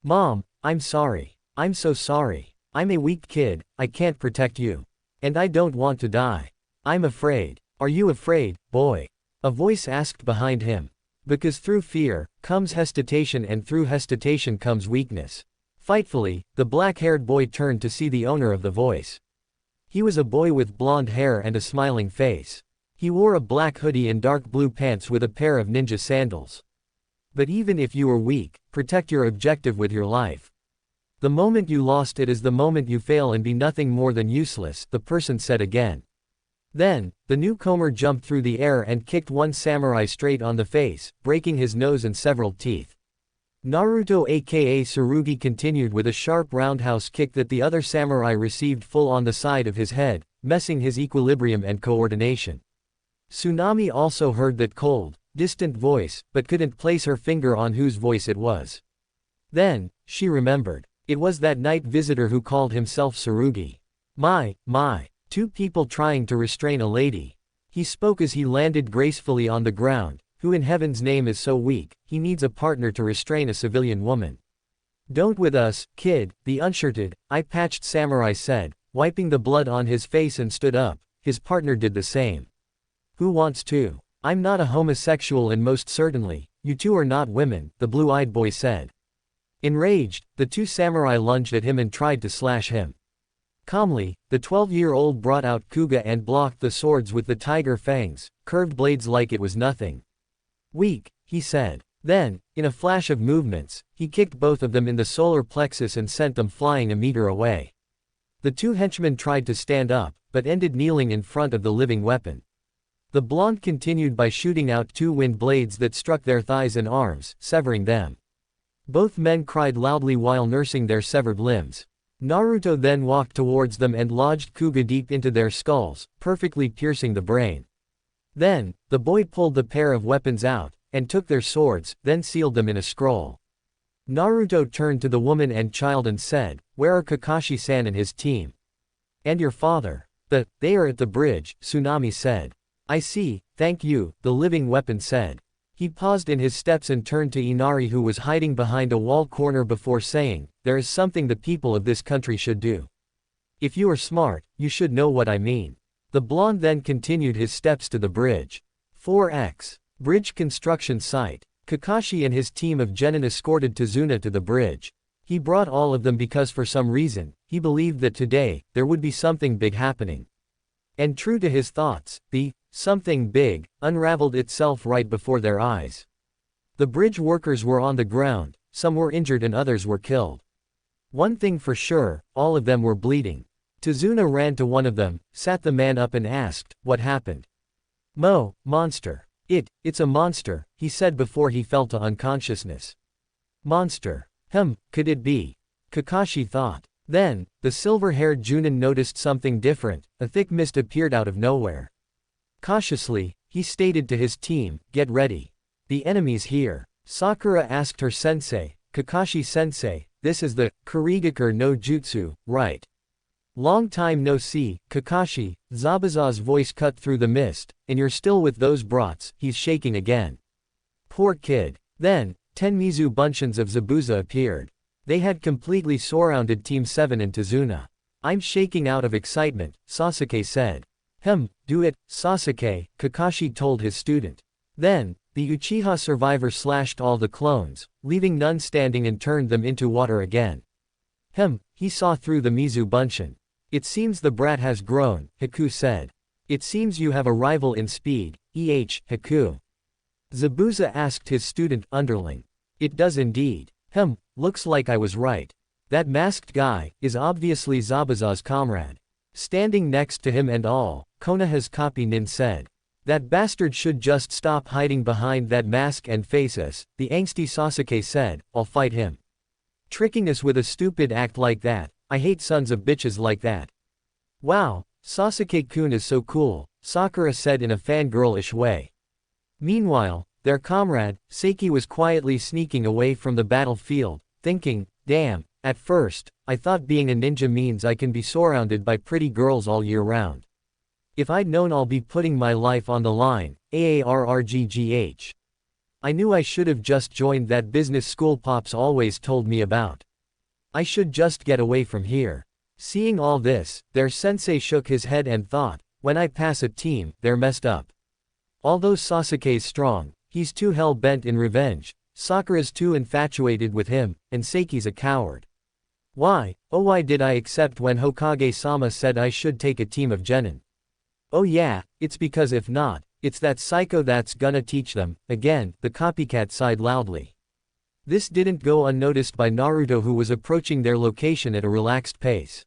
"Mom, I'm sorry. I'm so sorry. I'm a weak kid, I can't protect you. And I don't want to die. I'm afraid." "Are you afraid, boy?" a voice asked behind him. Because through fear comes hesitation, and through hesitation comes weakness. Fightfully, the black-haired boy turned to see the owner of the voice. He was a boy with blonde hair and a smiling face. He wore a black hoodie and dark blue pants with a pair of ninja sandals. "But even if you were weak, protect your objective with your life. The moment you lost it is the moment you fail and be nothing more than useless," the person said again. Then, the newcomer jumped through the air and kicked one samurai straight on the face, breaking his nose and several teeth. Naruto aka Tsurugi continued with a sharp roundhouse kick that the other samurai received full on the side of his head, messing his equilibrium and coordination. Tsunami also heard that cold, distant voice, but couldn't place her finger on whose voice it was. Then, she remembered. It was that night visitor who called himself Tsurugi. My. Two people trying to restrain a lady. He spoke as he landed gracefully on the ground. Who in heaven's name is so weak, he needs a partner to restrain a civilian woman? "Don't with us, kid," the unshirted, eye-patched samurai said, wiping the blood on his face and stood up. His partner did the same. "Who wants to? I'm not a homosexual, and most certainly, you two are not women," the blue-eyed boy said. Enraged, the two samurai lunged at him and tried to slash him. Calmly, the 12-year-old brought out Kuga and blocked the swords with the tiger fangs, curved blades like it was nothing. "Weak," he said. Then, in a flash of movements, he kicked both of them in the solar plexus and sent them flying a meter away. The two henchmen tried to stand up, but ended kneeling in front of the living weapon. The blonde continued by shooting out two wind blades that struck their thighs and arms, severing them. Both men cried loudly while nursing their severed limbs. Naruto then walked towards them and lodged Kuga deep into their skulls, perfectly piercing the brain. Then, the boy pulled the pair of weapons out, and took their swords, then sealed them in a scroll. Naruto turned to the woman and child and said, "Where are Kakashi-san and his team? And your father?" They are at the bridge," Tsunami said. "I see, thank you," the living weapon said. He paused in his steps and turned to Inari, who was hiding behind a wall corner, before saying, "There is something the people of this country should do. If you are smart, you should know what I mean." The blonde then continued his steps to the bridge. 4x. Bridge construction site. Kakashi and his team of genin escorted Tazuna to the bridge. He brought all of them because for some reason, he believed that today, there would be something big happening. And true to his thoughts, the something big unraveled itself right before their eyes. The bridge workers were on the ground, some were injured and others were killed. One thing for sure, all of them were bleeding. Tazuna ran to one of them, sat the man up and asked, "What happened?" Monster. It's a monster," he said before he fell to unconsciousness. "Monster. Could it be?" Kakashi thought. Then, the silver-haired Junin noticed something different. A thick mist appeared out of nowhere. Cautiously, he stated to his team, "Get ready. The enemy's here." Sakura asked her sensei, "Kakashi-sensei, this is the Kurigakure no Jutsu, right?" "Long time no see, Kakashi," Zabuza's voice cut through the mist, "and you're still with those brats." He's shaking again. Poor kid. Then, 10 Mizu Bunshins of Zabuza appeared. They had completely surrounded Team 7 and Tazuna. "I'm shaking out of excitement," Sasuke said. Do it, Sasuke," Kakashi told his student. Then, the Uchiha survivor slashed all the clones, leaving none standing, and turned them into water again. He saw through the Mizu Bunshin. "It seems the brat has grown," Haku said. "It seems you have a rival in speed, Haku." Zabuza asked his student, underling. "It does indeed. Looks like I was right. That masked guy is obviously Zabuza's comrade." Standing next to him and all, Konoha's copy Nin said. "That bastard should just stop hiding behind that mask and face us," the angsty Sasuke said. "I'll fight him." Tricking us with a stupid act like that, I hate sons of bitches like that. Wow, Sasuke-kun is so cool, Sakura said in a fangirlish way. Meanwhile, their comrade, Seiki was quietly sneaking away from the battlefield, thinking, damn, at first, I thought being a ninja means I can be surrounded by pretty girls all year round. If I'd known I'll be putting my life on the line, AARRGGH. I knew I should have just joined that business school pops always told me about. I should just get away from here. Seeing all this, their sensei shook his head and thought, when I pass a team, they're messed up. Although Sasuke's strong, he's too hell-bent in revenge, Sakura's too infatuated with him, and Seiki's a coward. Why, oh why did I accept when Hokage-sama said I should take a team of genin? Oh yeah, it's because if not, it's that psycho that's gonna teach them. Again, the copycat sighed loudly. This didn't go unnoticed by Naruto, who was approaching their location at a relaxed pace.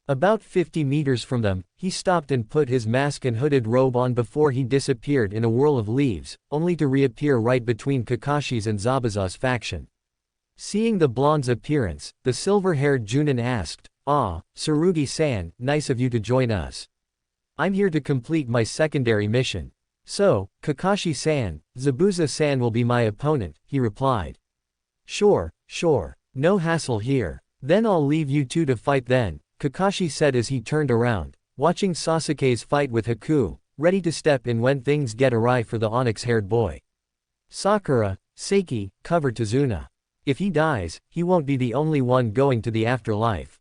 About 50 meters from them, he stopped and put his mask and hooded robe on before he disappeared in a whirl of leaves, only to reappear right between Kakashi's and Zabuza's faction. Seeing the blonde's appearance, the silver-haired Junin asked, "Ah, Tsurugi-san, nice of you to join us. I'm here to complete my secondary mission." "So, Kakashi-san, Zabuza-san will be my opponent," he replied. Sure, no hassle here. Then I'll leave you two to fight then," Kakashi said as he turned around, watching Sasuke's fight with Haku, ready to step in when things get awry for the onyx-haired boy. Sakura, Seiki, cover Tazuna. If he dies, he won't be the only one going to the afterlife.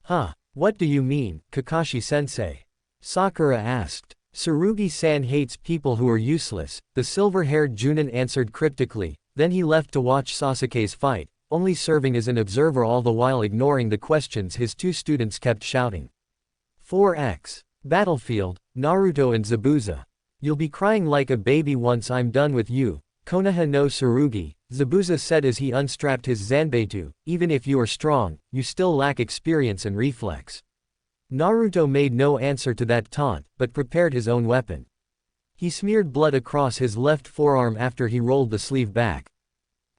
Huh, what do you mean, Kakashi-sensei? Sakura asked. Tsurugi-san hates people who are useless, the silver-haired Junin answered cryptically, then he left to watch Sasuke's fight, only serving as an observer all the while ignoring the questions his two students kept shouting. 4x. Battlefield, Naruto and Zabuza. You'll be crying like a baby once I'm done with you, Konoha no Tsurugi, Zabuza said as he unstrapped his Zanbeitu. Even if you are strong, you still lack experience and reflex. Naruto made no answer to that taunt, but prepared his own weapon. He smeared blood across his left forearm after he rolled the sleeve back.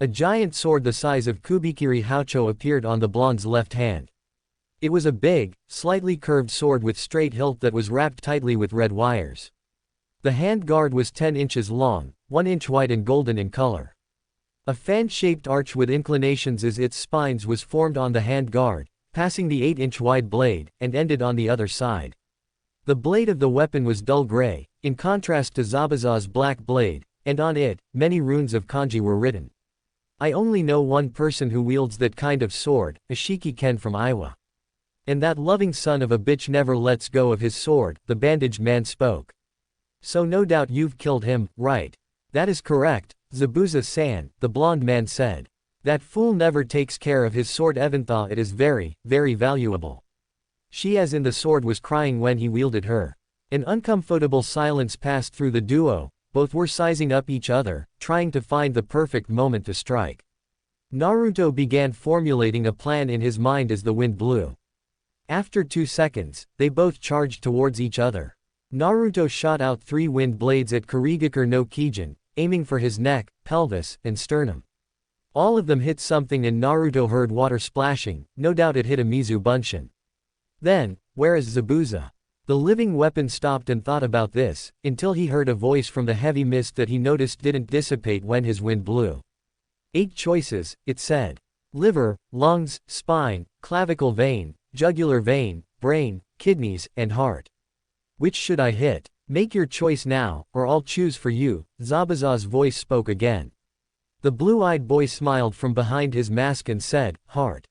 A giant sword the size of Kubikiri Haucho appeared on the blonde's left hand. It was a big, slightly curved sword with straight hilt that was wrapped tightly with red wires. The hand guard was 10 inches long, 1 inch wide and golden in color. A fan-shaped arch with inclinations as its spines was formed on the hand guard, passing the 8-inch wide blade, and ended on the other side. The blade of the weapon was dull gray, in contrast to Zabuza's black blade, and on it, many runes of kanji were written. I only know one person who wields that kind of sword, Ashiki Ken from Iowa. And that loving son of a bitch never lets go of his sword, the bandaged man spoke. So no doubt you've killed him, right? That is correct, Zabuza-san, the blonde man said. That fool never takes care of his sword, even though it is very, very valuable. She, as in the sword, was crying when he wielded her. An uncomfortable silence passed through the duo, both were sizing up each other, trying to find the perfect moment to strike. Naruto began formulating a plan in his mind as the wind blew. After 2 seconds, they both charged towards each other. Naruto shot out 3 wind blades at Kurigakure no Kijin, aiming for his neck, pelvis, and sternum. All of them hit something and Naruto heard water splashing, no doubt it hit a Mizu Bunshin. Then, where is Zabuza? The living weapon stopped and thought about this, until he heard a voice from the heavy mist that he noticed didn't dissipate when his wind blew. 8 choices, it said. Liver, lungs, spine, clavicle vein, jugular vein, brain, kidneys, and heart. Which should I hit? Make your choice now, or I'll choose for you, Zabuza's voice spoke again. The blue-eyed boy smiled from behind his mask and said, heart.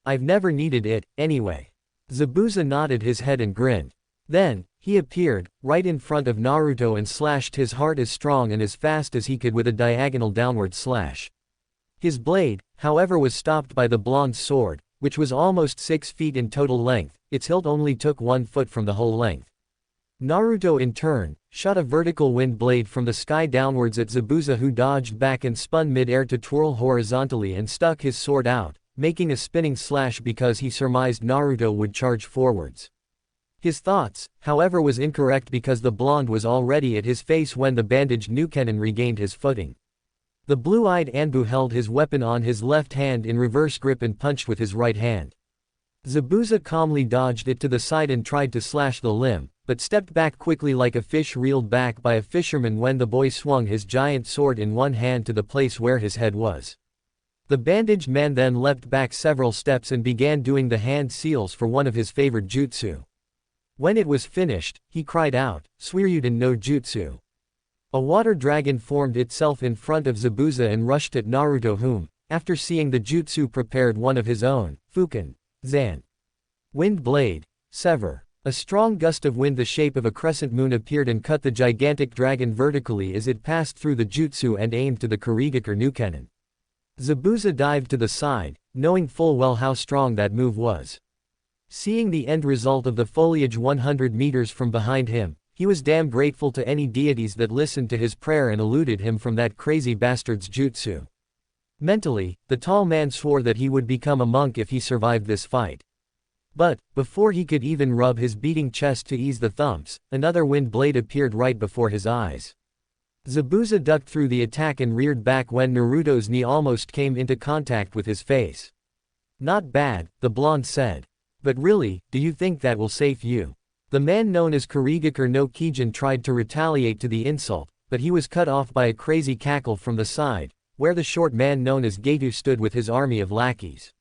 I've never needed it, anyway. Zabuza nodded his head and grinned. Then, he appeared, right in front of Naruto and slashed his heart as strong and as fast as he could with a diagonal downward slash. His blade, however, was stopped by the blonde's sword, which was almost 6 feet in total length. Its hilt only took 1 foot from the whole length. Naruto in turn, shot a vertical wind blade from the sky downwards at Zabuza, who dodged back and spun mid-air to twirl horizontally and stuck his sword out, making a spinning slash because he surmised Naruto would charge forwards. His thoughts, however, was incorrect because the blonde was already at his face when the bandaged Nukenin regained his footing. The blue-eyed Anbu held his weapon on his left hand in reverse grip and punched with his right hand. Zabuza calmly dodged it to the side and tried to slash the limb, but stepped back quickly like a fish reeled back by a fisherman when the boy swung his giant sword in one hand to the place where his head was. The bandaged man then leapt back several steps and began doing the hand seals for one of his favorite jutsu. When it was finished, he cried out, "Suiryuden no jutsu." A water dragon formed itself in front of Zabuza and rushed at Naruto, whom, after seeing the jutsu, prepared one of his own, Fuken, Zan. Wind blade, sever. A strong gust of wind the shape of a crescent moon appeared and cut the gigantic dragon vertically as it passed through the jutsu and aimed to the Kurigakure Nukenin. Zabuza dived to the side, knowing full well how strong that move was. Seeing the end result of the foliage 100 meters from behind him, he was damn grateful to any deities that listened to his prayer and eluded him from that crazy bastard's jutsu. Mentally, the tall man swore that he would become a monk if he survived this fight. But, before he could even rub his beating chest to ease the thumps, another wind blade appeared right before his eyes. Zabuza ducked through the attack and reared back when Naruto's knee almost came into contact with his face. "Not bad," the blonde said. "But really, do you think that will save you?" The man known as Kurigakure no Kijin tried to retaliate to the insult, but he was cut off by a crazy cackle from the side, where the short man known as Getu stood with his army of lackeys.